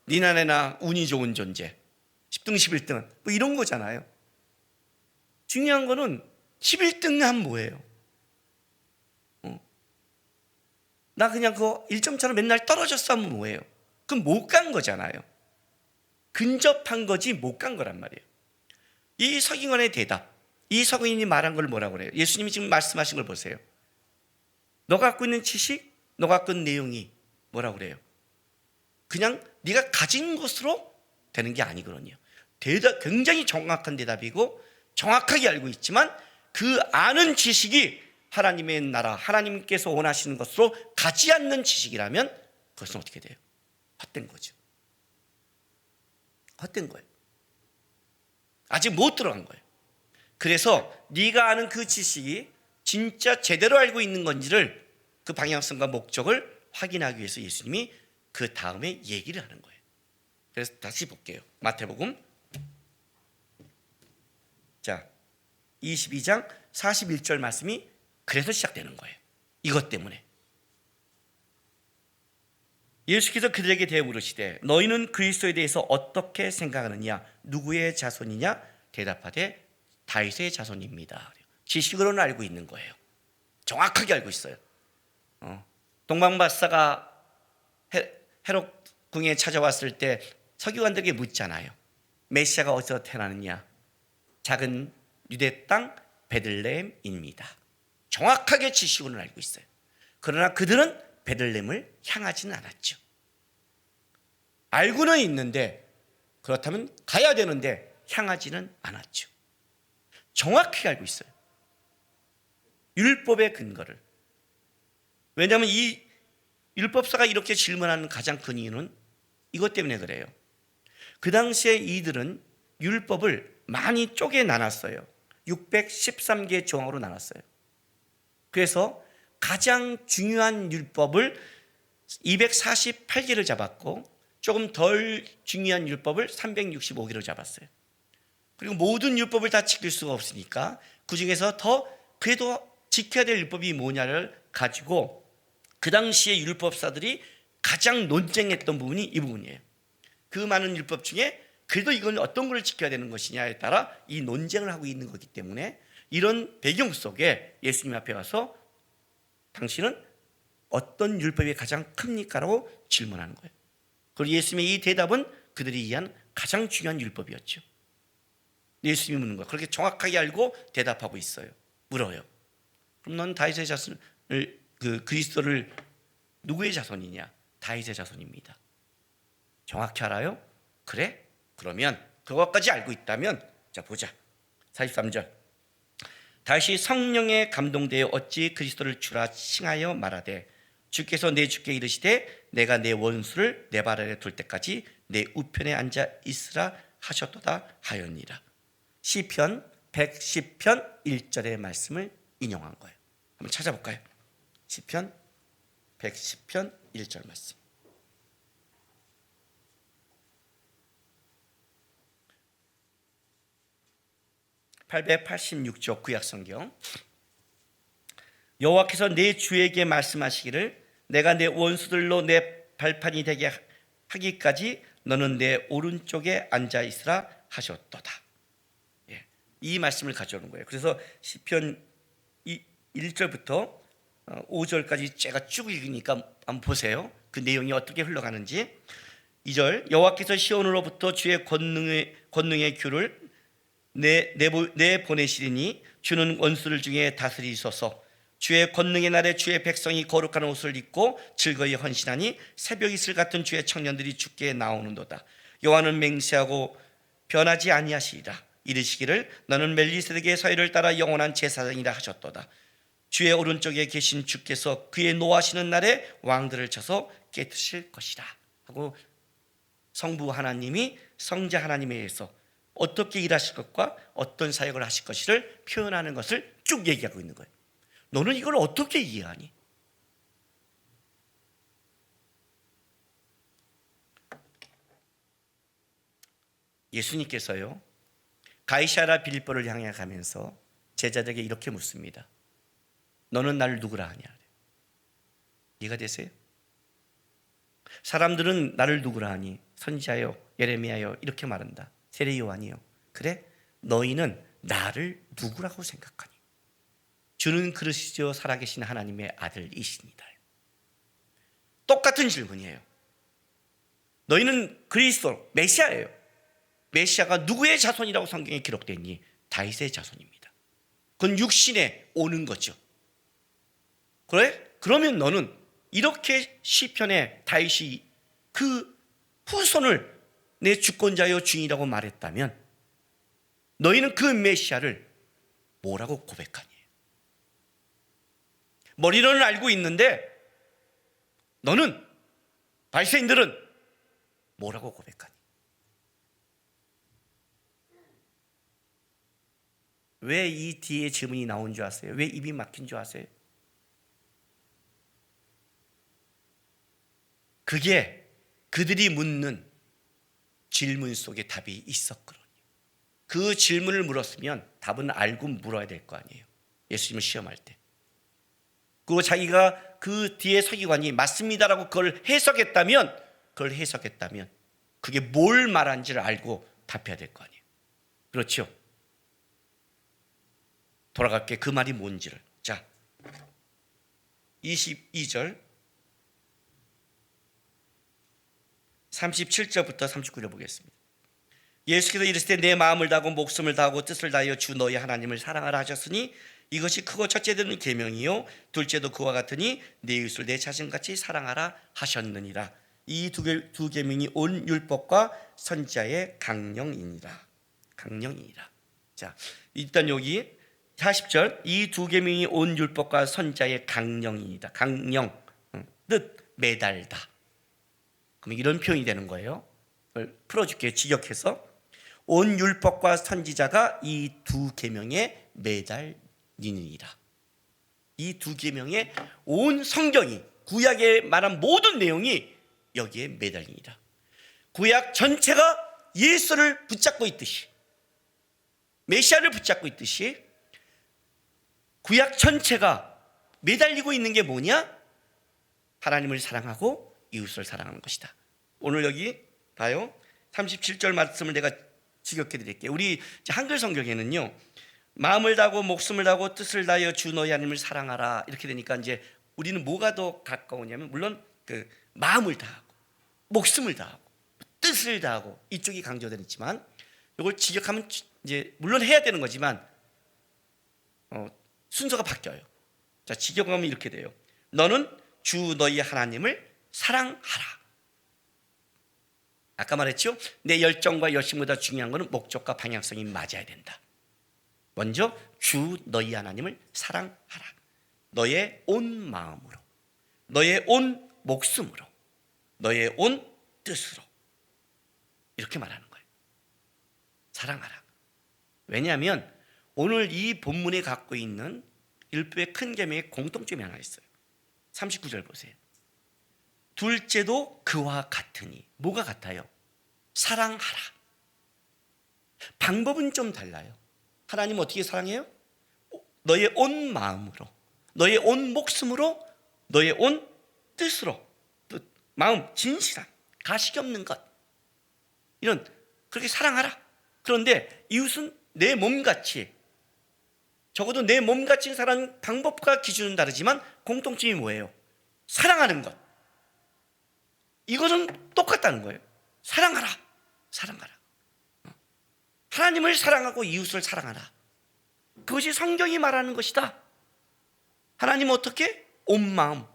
A: 니나네나 운이 좋은 존재, 10등, 11등은 뭐 이런 거잖아요. 중요한 거는 11등은 뭐예요? 나 그냥 그거 1점차로 맨날 떨어졌어 하면 뭐예요? 그럼 못 간 거잖아요. 근접한 거지 못 간 거란 말이에요. 이 서기관의 대답, 이 서기관이 말한 걸 뭐라고 그래요? 예수님이 지금 말씀하신 걸 보세요. 너가 갖고 있는 지식, 너가 갖고 있는 내용이 뭐라고 그래요? 그냥 네가 가진 것으로 되는 게 아니거든요. 대답, 굉장히 정확한 대답이고 정확하게 알고 있지만 그 아는 지식이 하나님의 나라, 하나님께서 원하시는 것으로 가지 않는 지식이라면 그것은 어떻게 돼요? 헛된 거죠. 헛된 거예요. 아직 못 들어간 거예요. 그래서 네가 아는 그 지식이 진짜 제대로 알고 있는 건지를, 그 방향성과 목적을 확인하기 위해서 예수님이 그 다음에 얘기를 하는 거예요. 그래서 다시 볼게요. 마태복음 22장 41절 말씀이 그래서 시작되는 거예요. 이것 때문에 예수께서 그들에게 대해 물으시되 너희는 그리스도에 대해서 어떻게 생각하느냐? 누구의 자손이냐? 대답하되 다윗의 자손입니다. 지식으로는 알고 있는 거예요. 정확하게 알고 있어요. 동방박사가 헤롯 궁에 찾아왔을 때 서기관들에게 묻잖아요. 메시아가 어디서 태어나느냐? 작은 유대 땅 베들레헴입니다. 정확하게 지식으로는 알고 있어요. 그러나 그들은 베들레헴을 향하지는 않았죠. 알고는 있는데, 그렇다면 가야 되는데 향하지는 않았죠. 정확히 알고 있어요. 율법의 근거를. 왜냐하면 이 율법사가 이렇게 질문하는 가장 큰 이유는 이것 때문에 그래요. 그 당시에 이들은 율법을 많이 쪼개 나눴어요. 613개의 조항으로 나눴어요. 그래서 가장 중요한 율법을 248개를 잡았고 조금 덜 중요한 율법을 365개로 잡았어요. 그리고 모든 율법을 다 지킬 수가 없으니까 그 중에서 더 그래도 지켜야 될 율법이 뭐냐를 가지고 그 당시에 율법사들이 가장 논쟁했던 부분이 이 부분이에요. 그 많은 율법 중에 그래도 이건 어떤 걸 지켜야 되는 것이냐에 따라 이 논쟁을 하고 있는 거기 때문에 이런 배경 속에 예수님 앞에 와서 당신은 어떤 율법이 가장 큽니까? 라고 질문하는 거예요. 그리고 예수님의 이 대답은 그들이 이해한 가장 중요한 율법이었죠. 예수님이 묻는 거예요. 그렇게 정확하게 알고 대답하고 있어요. 물어요. 그럼 넌 다윗의 자손을, 그리스도를 누구의 자손이냐? 다윗의 자손입니다. 정확히 알아요? 그래? 그러면 그것까지 알고 있다면 자 보자. 43절. 다시 성령에 감동되어 어찌 그리스도를 주라 칭하여 말하되 주께서 내 주께 이르시되 내가 내 원수를 내 발 아래 둘 때까지 내 우편에 앉아 있으라 하셨도다 하였니라. 시편 110편 1절의 말씀을 인용한 거예요. 한번 찾아볼까요? 시편 110편 1절 말씀. (886조) 구약성경. 여호와께서 내 주에게 말씀하시기를 내가 내 원수들로 내 발판이 되게 하기까지 너는 내 오른쪽에 앉아 있으라 하셨도다. 이 말씀을 가져오는 거예요. 그래서 시편 1절부터 5절까지 제가 쭉 읽으니까 한번 보세요. 그 내용이 어떻게 흘러가는지. 2절. 여호와께서 시온으로부터 주의 권능의 귤을 내 보내시리니 주는 원수들 중에 다스리소서. 주의 권능의 날에 주의 백성이 거룩한 옷을 입고 즐거이 헌신하니 새벽 이슬 같은 주의 청년들이 주께 나오는도다. 여호와는 맹세하고 변하지 아니하시리라. 이르시기를 너는 멜리세덱의 서열을 따라 영원한 제사장이라 하셨도다. 주의 오른쪽에 계신 주께서 그의 노하시는 날에 왕들을 쳐서 깨뜨실 것이라 하고 성부 하나님이 성자 하나님에 의해서 어떻게 일하실 것과 어떤 사역을 하실 것을 표현하는 것을 쭉 얘기하고 있는 거예요. 너는 이걸 어떻게 이해하니? 예수님께서요 가이사랴 빌립보를 향해 가면서 제자들에게 이렇게 묻습니다. 너는 나를 누구라 하냐? 이해가 되세요? 사람들은 나를 누구라 하니? 선지자요, 예레미야요 이렇게 말한다. 세례 요한이요. 그래? 너희는 나를 누구라고 생각하니? 주는 그러시죠. 살아계신 하나님의 아들이십니다. 똑같은 질문이에요. 너희는 그리스도 메시아예요. 메시아가 누구의 자손이라고 성경에 기록되어 있니? 다윗의 자손입니다. 그건 육신에 오는 거죠. 그래? 그러면 너는 이렇게 시편에 다윗이 그 후손을 내 주권자여 주인이라고 말했다면 너희는 그 메시아를 뭐라고 고백하니? 머리로는 알고 있는데 너는 바리새인들은 뭐라고 고백하니? 왜 이 뒤에 질문이 나온 줄 아세요? 왜 입이 막힌 줄 아세요? 그게 그들이 묻는 질문 속에 답이 있었거든요. 그 질문을 물었으면 답은 알고 물어야 될 거 아니에요. 예수님을 시험할 때. 그리고 자기가 그 뒤에 서기관이 맞습니다라고 그걸 해석했다면 그게 뭘 말한지를 알고 답해야 될 거 아니에요. 그렇죠? 돌아갈게. 그 말이 뭔지를. 자, 22절 37절부터 39절 보겠습니다. 예수께서 이르시되 내 마음을 다하고 목숨을 다하고 뜻을 다하여 주 너희 하나님을 사랑하라 하셨으니 이것이 크고 첫째는 계명이요 둘째도 그와 같으니 내 이웃을 내 자신같이 사랑하라 하셨느니라. 이 두 계명이 온 율법과 선지자의 강령이니라. 자, 일단 여기 40절 이 두 계명이 온 율법과 선지자의 강령이니라. 강령, 뜻 매달다. 그럼 이런 표현이 되는 거예요. 그걸 풀어줄게요. 직역해서 온 율법과 선지자가 이 두 계명에 매달리니라. 이 두 계명에 온 성경이 구약에 말한 모든 내용이 여기에 매달리니라. 구약 전체가 예수를 붙잡고 있듯이 메시아를 붙잡고 있듯이 구약 전체가 매달리고 있는 게 뭐냐? 하나님을 사랑하고 이웃을 사랑하는 것이다. 오늘 여기 봐요. 37절 말씀을 내가 직역해 드릴게요. 우리 한글 성경에는요. 마음을 다하고 목숨을 다하고 뜻을 다하여 주 너희 하나님을 사랑하라 이렇게 되니까 이제 우리는 뭐가 더 가까우냐면 물론 그 마음을 다하고 목숨을 다하고 뜻을 다하고 이쪽이 강조되어 있지만 이걸 직역하면 이제 물론 해야 되는 거지만 순서가 바뀌어요. 자, 직역하면 이렇게 돼요. 너는 주 너희 하나님을 사랑하라. 아까 말했죠? 내 열정과 열심보다 중요한 것은 목적과 방향성이 맞아야 된다. 먼저 주 너희 하나님을 사랑하라. 너의 온 마음으로, 너의 온 목숨으로, 너의 온 뜻으로 이렇게 말하는 거예요. 사랑하라. 왜냐하면 오늘 이 본문에 갖고 있는 율법의 큰 계명의 공통점이 하나 있어요. 39절 보세요. 둘째도 그와 같으니. 뭐가 같아요? 사랑하라. 방법은 좀 달라요. 하나님 어떻게 사랑해요? 너의 온 마음으로, 너의 온 목숨으로, 너의 온 뜻으로. 뜻, 마음, 진실함, 가식이 없는 것. 이런 그렇게 사랑하라. 그런데 이웃은 내 몸같이, 적어도 내 몸같이 사랑하는 방법과 기준은 다르지만 공통점이 뭐예요? 사랑하는 것. 이것은 똑같다는 거예요. 사랑하라. 사랑하라. 하나님을 사랑하고 이웃을 사랑하라. 그것이 성경이 말하는 것이다. 하나님 어떻게? 온 마음,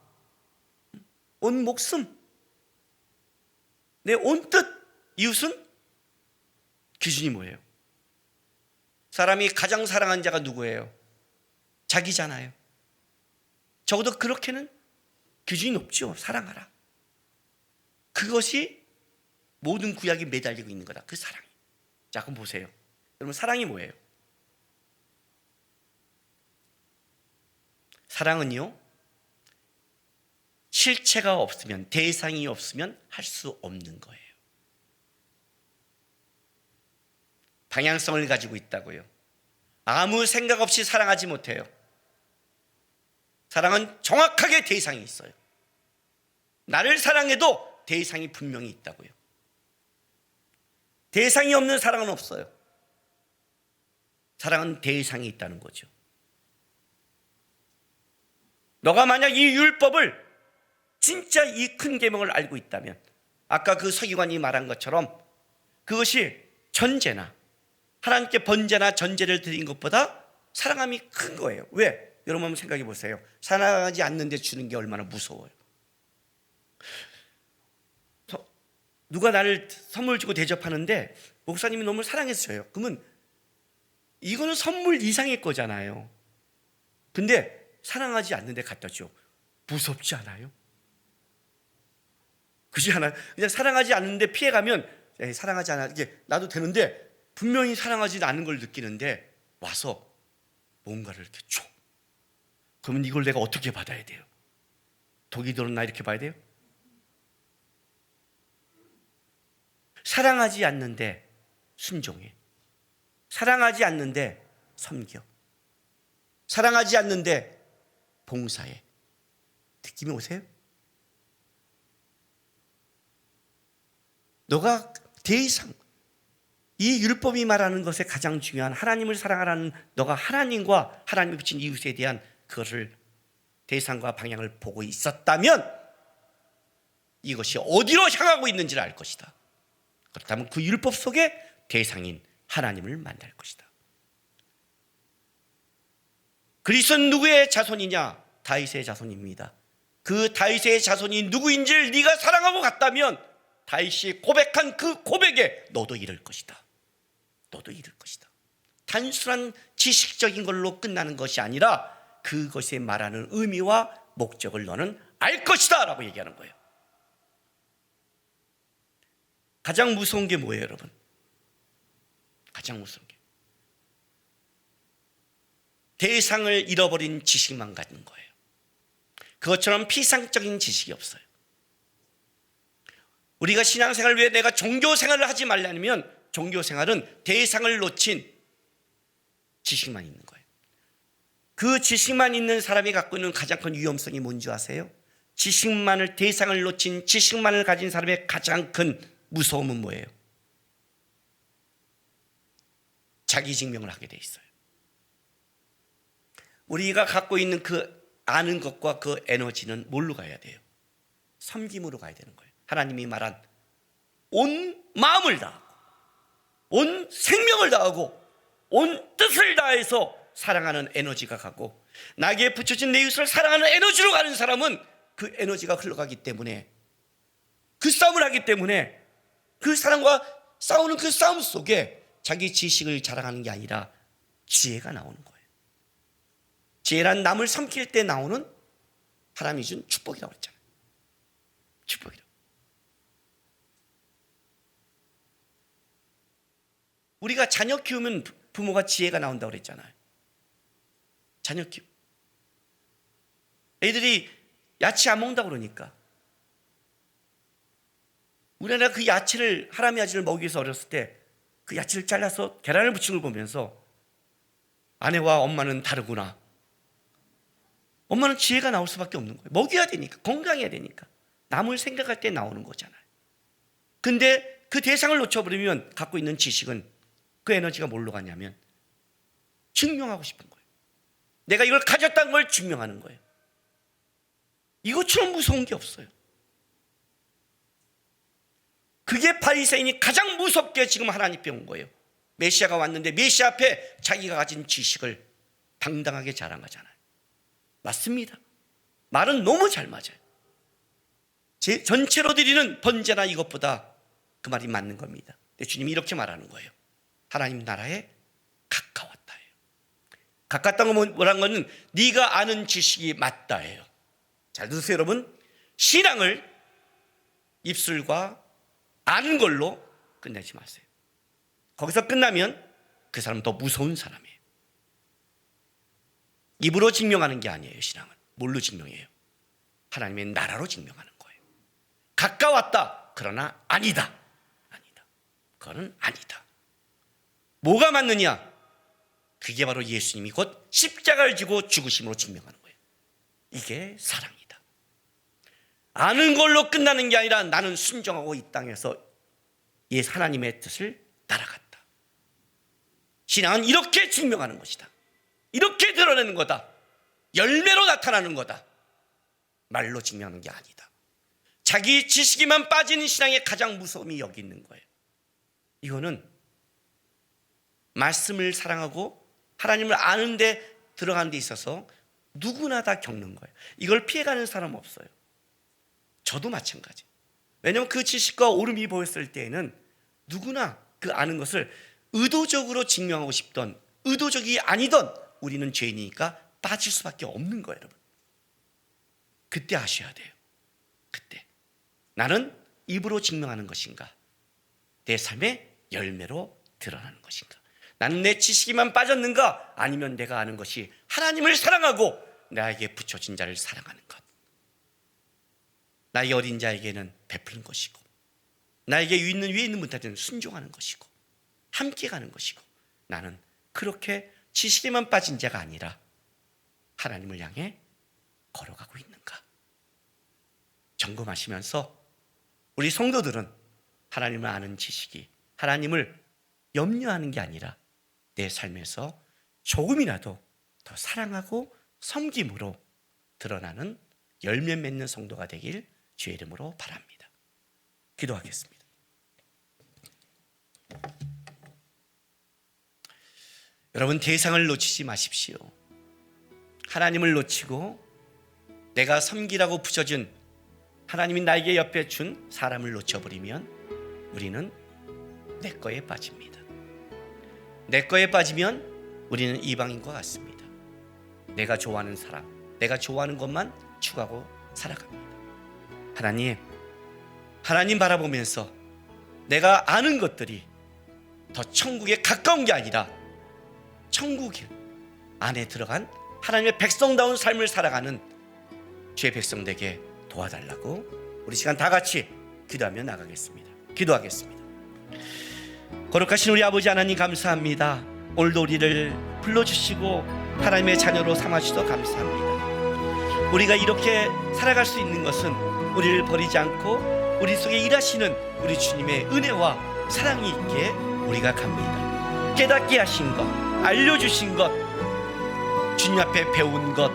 A: 온 목숨, 내 온 뜻. 이웃은 기준이 뭐예요? 사람이 가장 사랑한 자가 누구예요? 자기잖아요. 적어도 그렇게는 기준이 높죠. 사랑하라. 그것이 모든 구약이 매달리고 있는 거다. 그 사랑이. 자, 그럼 보세요. 여러분, 사랑이 뭐예요? 사랑은요, 실체가 없으면, 대상이 없으면 할 수 없는 거예요. 방향성을 가지고 있다고요. 아무 생각 없이 사랑하지 못해요. 사랑은 정확하게 대상이 있어요. 나를 사랑해도 대상이 분명히 있다고요. 대상이 없는 사랑은 없어요. 사랑은 대상이 있다는 거죠. 너가 만약 이 율법을 진짜 이 큰 계명을 알고 있다면, 아까 그 서기관이 말한 것처럼 그것이 전제나 하나님께 번제나 전제를 드린 것보다 사랑함이 큰 거예요. 왜? 여러분 한번 생각해 보세요. 사랑하지 않는데 주는 게 얼마나 무서워요. 누가 나를 선물 주고 대접하는데 목사님이 너무 사랑해서 줘요. 그러면 이거는 선물 이상의 거잖아요. 근데 사랑하지 않는데 갖다 줘. 무섭지 않아요? 그렇지 않아요? 그냥 사랑하지 않는데 피해가면 사랑하지 않아, 이게 나도 되는데 분명히 사랑하지 않는 걸 느끼는데 와서 뭔가를 이렇게 줘. 그러면 이걸 내가 어떻게 받아야 돼요? 독이 들었나 이렇게 봐야 돼요? 사랑하지 않는데 순종해. 사랑하지 않는데 섬겨. 사랑하지 않는데 봉사해. 느낌이 오세요? 너가 대상, 이 율법이 말하는 것에 가장 중요한 하나님을 사랑하라는, 너가 하나님과 하나님이 붙인 이웃에 대한 그것을 대상과 방향을 보고 있었다면 이것이 어디로 향하고 있는지를 알 것이다. 그렇다면 그 율법 속에 대상인 하나님을 만날 것이다. 그리스도는 누구의 자손이냐? 다윗의 자손입니다. 그 다윗의 자손이 누구인지를 네가 사랑하고 갔다면 다윗이 고백한 그 고백에 너도 이를 것이다. 너도 이를 것이다. 단순한 지식적인 걸로 끝나는 것이 아니라 그것에 말하는 의미와 목적을 너는 알 것이다 라고 얘기하는 거예요. 가장 무서운 게 뭐예요, 여러분? 가장 무서운 게 대상을 잃어버린 지식만 가진 거예요. 그것처럼 피상적인 지식이 없어요. 우리가 신앙생활을 왜 내가 종교생활을 하지 말라면 종교생활은 대상을 놓친 지식만 있는 거예요. 그 지식만 있는 사람이 갖고 있는 가장 큰 위험성이 뭔지 아세요? 지식만을, 대상을 놓친 지식만을 가진 사람의 가장 큰 무서움은 뭐예요? 자기 증명을 하게 돼 있어요. 우리가 갖고 있는 그 아는 것과 그 에너지는 뭘로 가야 돼요? 섬김으로 가야 되는 거예요. 하나님이 말한 온 마음을 다하고 온 생명을 다하고 온 뜻을 다해서 사랑하는 에너지가 가고, 나에게 붙여진 내 이웃을 사랑하는 에너지로 가는 사람은 그 에너지가 흘러가기 때문에, 그 싸움을 하기 때문에 그 사람과 싸우는 그 싸움 속에 자기 지식을 자랑하는 게 아니라 지혜가 나오는 거예요. 지혜란 남을 섬길 때 나오는 하나님이 준 축복이라고 했잖아요. 축복이라고. 우리가 자녀 키우면 부모가 지혜가 나온다고 그랬잖아요. 자녀 키우. 애들이 야채 안 먹는다고 그러니까 우리나라 그 야채를, 하람이 아지를 먹이기 위해서 어렸을 때 그 야채를 잘라서 계란을 부친 걸 보면서 아내와 엄마는 다르구나. 엄마는 지혜가 나올 수밖에 없는 거예요. 먹여야 되니까, 건강해야 되니까. 남을 생각할 때 나오는 거잖아요. 근데 그 대상을 놓쳐버리면 갖고 있는 지식은, 그 에너지가 뭘로 가냐면 증명하고 싶은 거예요. 내가 이걸 가졌다는 걸 증명하는 거예요. 이것처럼 무서운 게 없어요. 그게 바리새인이 가장 무섭게 지금 하나님께 온 거예요. 메시아가 왔는데 메시아 앞에 자기가 가진 지식을 당당하게 자랑하잖아요. 맞습니다. 말은 너무 잘 맞아요. 제 전체로 드리는 번제나 이것보다 그 말이 맞는 겁니다. 근데 주님이 이렇게 말하는 거예요. 하나님 나라에 가까웠다예요. 가깝다는 건 뭐라는 거는 네가 아는 지식이 맞다예요. 잘 들으세요, 여러분. 신앙을 입술과 아는 걸로 끝내지 마세요. 거기서 끝나면 그 사람은 더 무서운 사람이에요. 입으로 증명하는 게 아니에요. 신앙은 뭘로 증명해요? 하나님의 나라로 증명하는 거예요. 가까웠다. 그러나 아니다. 아니다. 그거는 아니다. 뭐가 맞느냐? 그게 바로 예수님이 곧 십자가를 지고 죽으심으로 증명하는 거예요. 이게 사랑이다. 아는 걸로 끝나는 게 아니라 나는 순종하고 이 땅에서 하나님의 뜻을 따라갔다. 신앙은 이렇게 증명하는 것이다. 이렇게 드러내는 거다. 열매로 나타나는 거다. 말로 증명하는 게 아니다. 자기 지식에만 빠지는 신앙의 가장 무서움이 여기 있는 거예요. 이거는 말씀을 사랑하고 하나님을 아는 데 들어가는 데 있어서 누구나 다 겪는 거예요. 이걸 피해가는 사람 없어요. 저도 마찬가지. 왜냐하면 그 지식과 옳음이 보였을 때에는 누구나 그 아는 것을 의도적으로 증명하고 싶던 의도적이 아니던 우리는 죄인이니까 빠질 수밖에 없는 거예요, 여러분. 그때 아셔야 돼요. 그때 나는 입으로 증명하는 것인가, 내 삶의 열매로 드러나는 것인가. 나는 내 지식에만 빠졌는가, 아니면 내가 아는 것이 하나님을 사랑하고 나에게 붙여진 자를 사랑하는 것, 나의 어린 자에게는 베푸는 것이고, 나에게 위에 있는 분한테는 순종하는 것이고, 함께 가는 것이고, 나는 그렇게 지식에만 빠진 자가 아니라 하나님을 향해 걸어가고 있는가 점검하시면서 우리 성도들은 하나님을 아는 지식이 하나님을 염려하는 게 아니라 내 삶에서 조금이라도 더 사랑하고 섬김으로 드러나는 열매 맺는 성도가 되길 주의 이름으로 바랍니다. 기도하겠습니다. 여러분, 대상을 놓치지 마십시오. 하나님을 놓치고 내가 섬기라고 붙여준 하나님이 나에게 옆에 준 사람을 놓쳐버리면 우리는 내 거에 빠집니다. 내 거에 빠지면 우리는 이방인과 같습니다. 내가 좋아하는 사람, 내가 좋아하는 것만 추구하고 살아갑니다. 하나님 바라보면서 내가 아는 것들이 더 천국에 가까운 게 아니라 천국 안에 들어간 하나님의 백성다운 삶을 살아가는 주의 백성 되게 도와달라고 우리 시간 다 같이 기도하며 나가겠습니다. 기도하겠습니다. 거룩하신 우리 아버지 하나님, 감사합니다. 오늘도 우리를 불러주시고 하나님의 자녀로 삼아주셔서 감사합니다. 우리가 이렇게 살아갈 수 있는 것은 우리를 버리지 않고 우리 속에 일하시는 우리 주님의 은혜와 사랑이 있기에 우리가 갑니다. 깨닫게 하신 것, 알려주신 것, 주님 앞에 배운 것,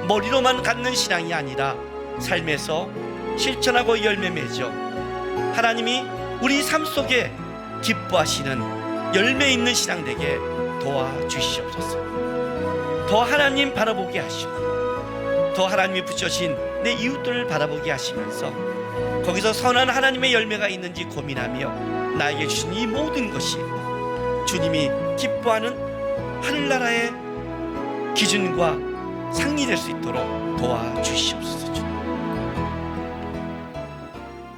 A: 머리로만 갖는 신앙이 아니라 삶에서 실천하고 열매 맺어 하나님이 우리 삶 속에 기뻐하시는 열매 있는 신앙 되게 도와주시옵소서. 더 하나님 바라보게 하시고 더 하나님이 붙여신 내 이웃들을 바라보게 하시면서 거기서 선한 하나님의 열매가 있는지 고민하며 나에게 주신 이 모든 것이 주님이 기뻐하는 하늘나라의 기준과 상이 될 수 있도록 도와주시옵소서.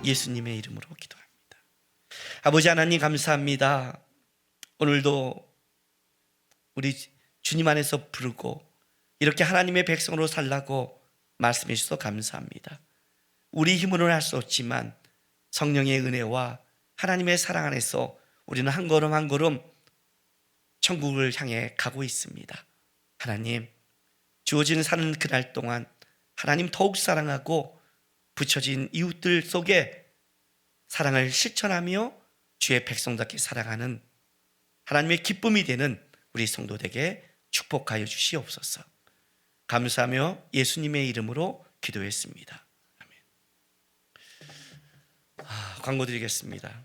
A: 예수님의 이름으로 기도합니다. 아버지 하나님, 감사합니다. 오늘도 우리 주님 안에서 부르고 이렇게 하나님의 백성으로 살라고 말씀해 주셔서 감사합니다. 우리 힘으로는 할 수 없지만 성령의 은혜와 하나님의 사랑 안에서 우리는 한 걸음 한 걸음 천국을 향해 가고 있습니다. 하나님, 주어진 사는 그날 동안 하나님 더욱 사랑하고 붙여진 이웃들 속에 사랑을 실천하며 주의 백성답게 살아가는 하나님의 기쁨이 되는 우리 성도들에게 축복하여 주시옵소서. 감사하며 예수님의 이름으로 기도했습니다. 아멘. 광고 드리겠습니다.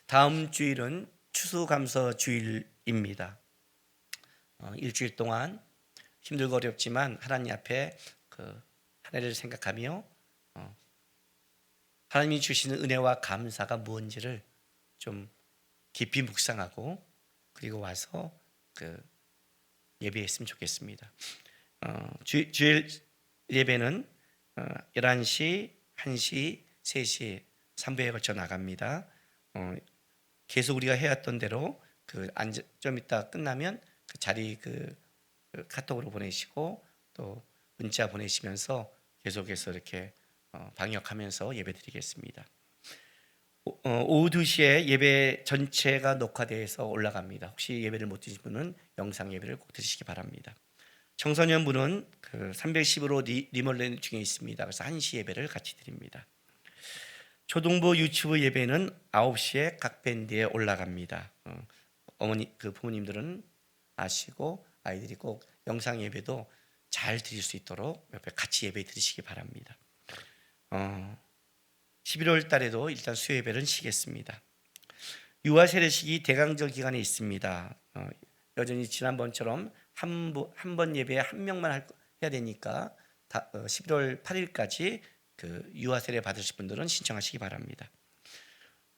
A: 다음 주일은 추수감사 주일입니다. 일주일 동안 힘들고 어렵지만 하나님 앞에 한 해를 생각하며 하나님이 주시는 은혜와 감사가 무엇인지를 좀 깊이 묵상하고 그리고 와서 그 예배했으면 좋겠습니다. 주일 예배는 11시, 1시, 3시 3부에 걸쳐 나갑니다. 계속 우리가 해왔던 대로 좀 이따 끝나면 그 자리 그 카톡으로 보내시고 또 문자 보내시면서 계속해서 이렇게 방역하면서 예배드리겠습니다. 오후 2시에 예배 전체가 녹화돼서 올라갑니다. 혹시 예배를 못 드신 분은 영상 예배를 꼭 드시기 바랍니다. 청소년부는 310으로 리몰렌 중에 있습니다. 그래서 1시 예배를 같이 드립니다. 초등부 유치부 예배는 9시에 각 밴드에 올라갑니다. 어머니 부모님들은 아시고 아이들이 꼭 영상 예배도 잘 드릴 수 있도록 옆에 같이 예배 드리시기 바랍니다. 11월 달에도 일단 수요 예배를 쉬겠습니다. 유아 세례식이 대강절 기간에 있습니다. 여전히 지난번처럼 한 번 예배에 한 명만 해야 되니까 11월 8일까지 그 유아 세례 받으실 분들은 신청하시기 바랍니다.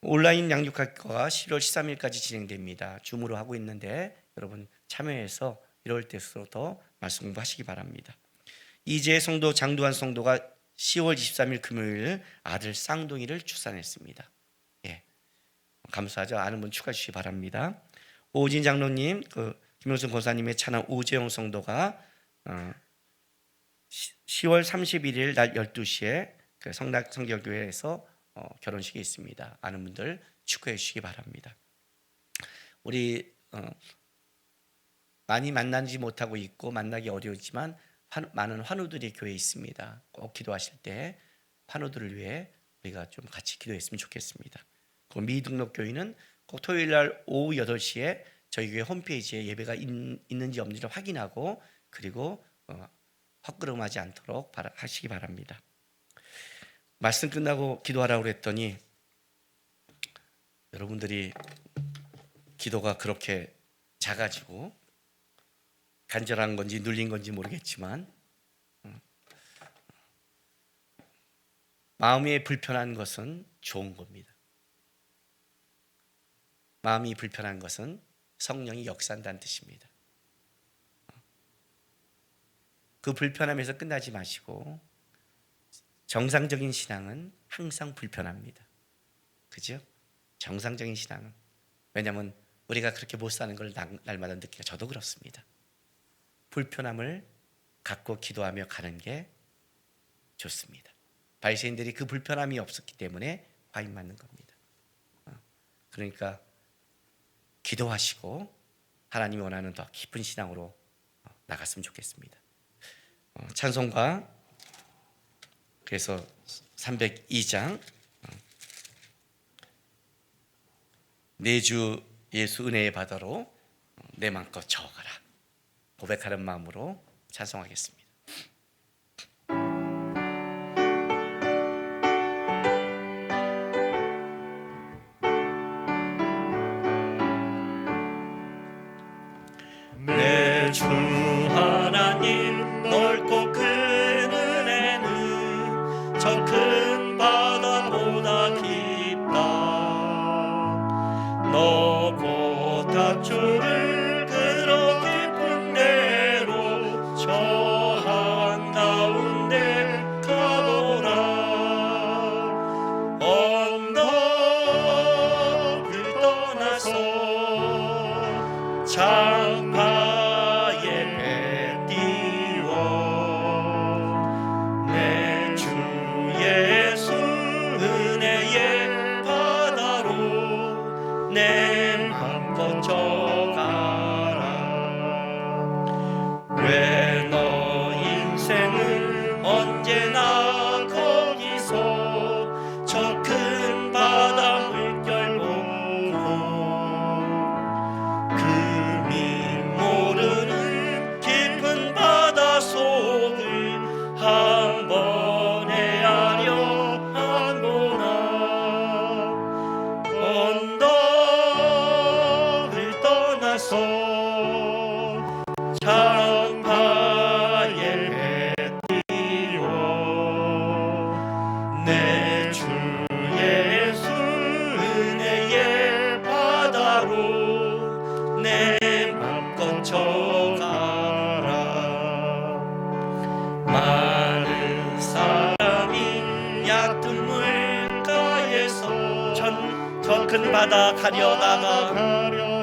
A: 온라인 양육학교가 11월 13일까지 진행됩니다. 줌으로 하고 있는데 여러분 참여해서 1월 때부터 말씀 공부하시기 바랍니다. 이재 성도 장두환 성도가 10월 23일 금요일 아들 쌍둥이를 출산했습니다. 예, 감사하죠. 아는 분 축하해 주시기 바랍니다. 오진 장로님, 김용순 권사님의 차남 우재용 성도가 10월 31일 날 12시에 성결교회에서 결혼식이 있습니다. 아는 분들 축하해 주시기 바랍니다. 우리 많이 만나지 못하고 있고 만나기 어려우지만 많은 환우들이 교회에 있습니다. 꼭 기도하실 때 환우들을 위해 우리가 좀 같이 기도했으면 좋겠습니다. 그 미등록 교인은 꼭 토요일 날 오후 8시에 저희 교회 홈페이지에 예배가 있는지 없는지를 확인하고 그리고 헛걸음하지 않도록 하시기 바랍니다. 말씀 끝나고 기도하라고 그랬더니 여러분들이 기도가 그렇게 작아지고 간절한 건지 눌린 건지 모르겠지만 마음이 불편한 것은 좋은 겁니다. 마음이 불편한 것은 성령이 역사한다는 뜻입니다. 그 불편함에서 끝나지 마시고 정상적인 신앙은 항상 불편합니다. 그죠? 정상적인 신앙은. 왜냐하면 우리가 그렇게 못 사는 걸 날마다 느끼고 저도 그렇습니다. 불편함을 갖고 기도하며 가는 게 좋습니다. 바리새인들이 그 불편함이 없었기 때문에 화인 맞는 겁니다. 그러니까 기도하시고 하나님이 원하는 더 깊은 신앙으로 나갔으면 좋겠습니다. 찬송가 그래서 302장 내 주 예수 은혜의 바다로 내 맘껏 저어가라 고백하는 마음으로 찬송하겠습니다.
B: 내 주 하나님 넓고 큰 은혜는 저 큰 바다보다 깊다. 너고 닥주를 그로 깊은 데로 저
A: 큰 바다 가려다가
B: 가려다가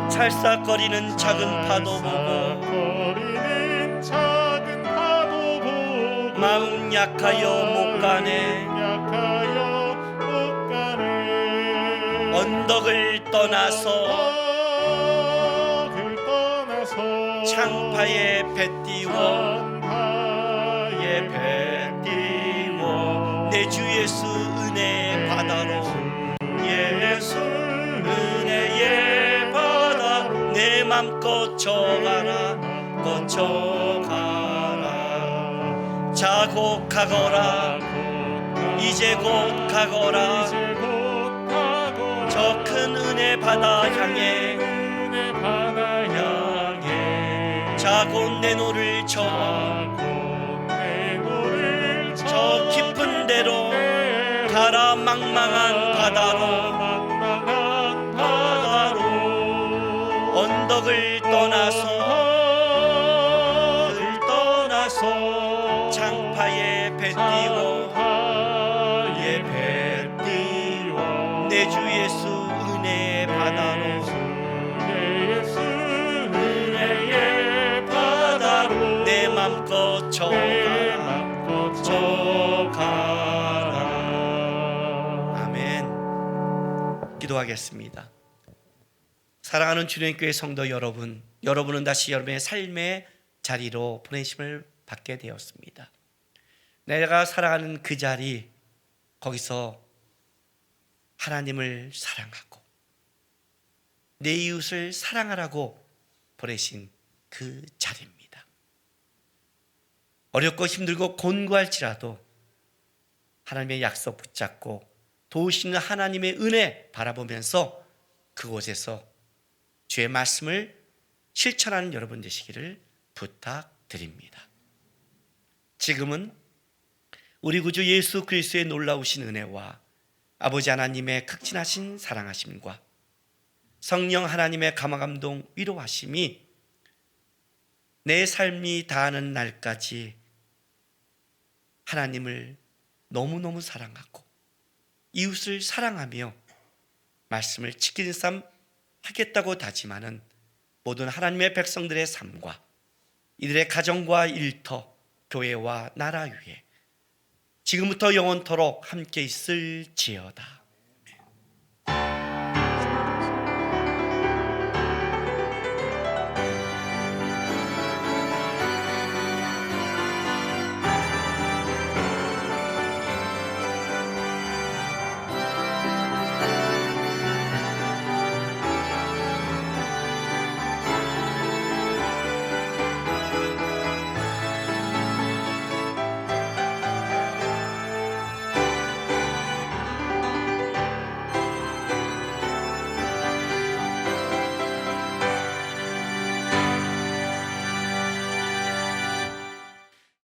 A: 찰싹거리는 작은 파도 보고
B: 거리는 작은 파도 보고
A: 마음 약하여 못 가네.
B: 약하여 못 가네.
A: 언덕을 떠나서 창파에 배 띄워 배 띄워 내 주 예수 은혜 바다로 예수 은혜의 바다 내 맘 거쳐가라 거쳐가라 자곡하거라 이제 곧 가거라 저 큰 은혜 바다 향해 자곧 내 노를 저 깊은 데로 가라 망망한 바다로 언덕을 떠나서 창파에 배 띄워 배 띄워 내 주 예수 은혜의 바다로 내 맘껏 저가라. 아멘. 기도하겠습니다. 사랑하는 주님교회 성도 여러분, 여러분은 다시 여러분의 삶의 자리로 보내심을 받게 되었습니다. 내가 살아가는 그 자리, 거기서 하나님을 사랑하고 내 이웃을 사랑하라고 보내신 그 자리입니다. 어렵고 힘들고 곤고할지라도 하나님의 약속 붙잡고 도우시는 하나님의 은혜 바라보면서 그곳에서 주의 말씀을 실천하는 여러분 되시기를 부탁드립니다. 지금은 우리 구주 예수 그리스도의 놀라우신 은혜와 아버지 하나님의 극진하신 사랑하심과 성령 하나님의 감화감동 위로하심이 내 삶이 다하는 날까지 하나님을 너무너무 사랑하고 이웃을 사랑하며 말씀을 지키는 삶 하겠다고 다짐하는 모든 하나님의 백성들의 삶과 이들의 가정과 일터, 교회와 나라 위에 지금부터 영원토록 함께 있을지어다.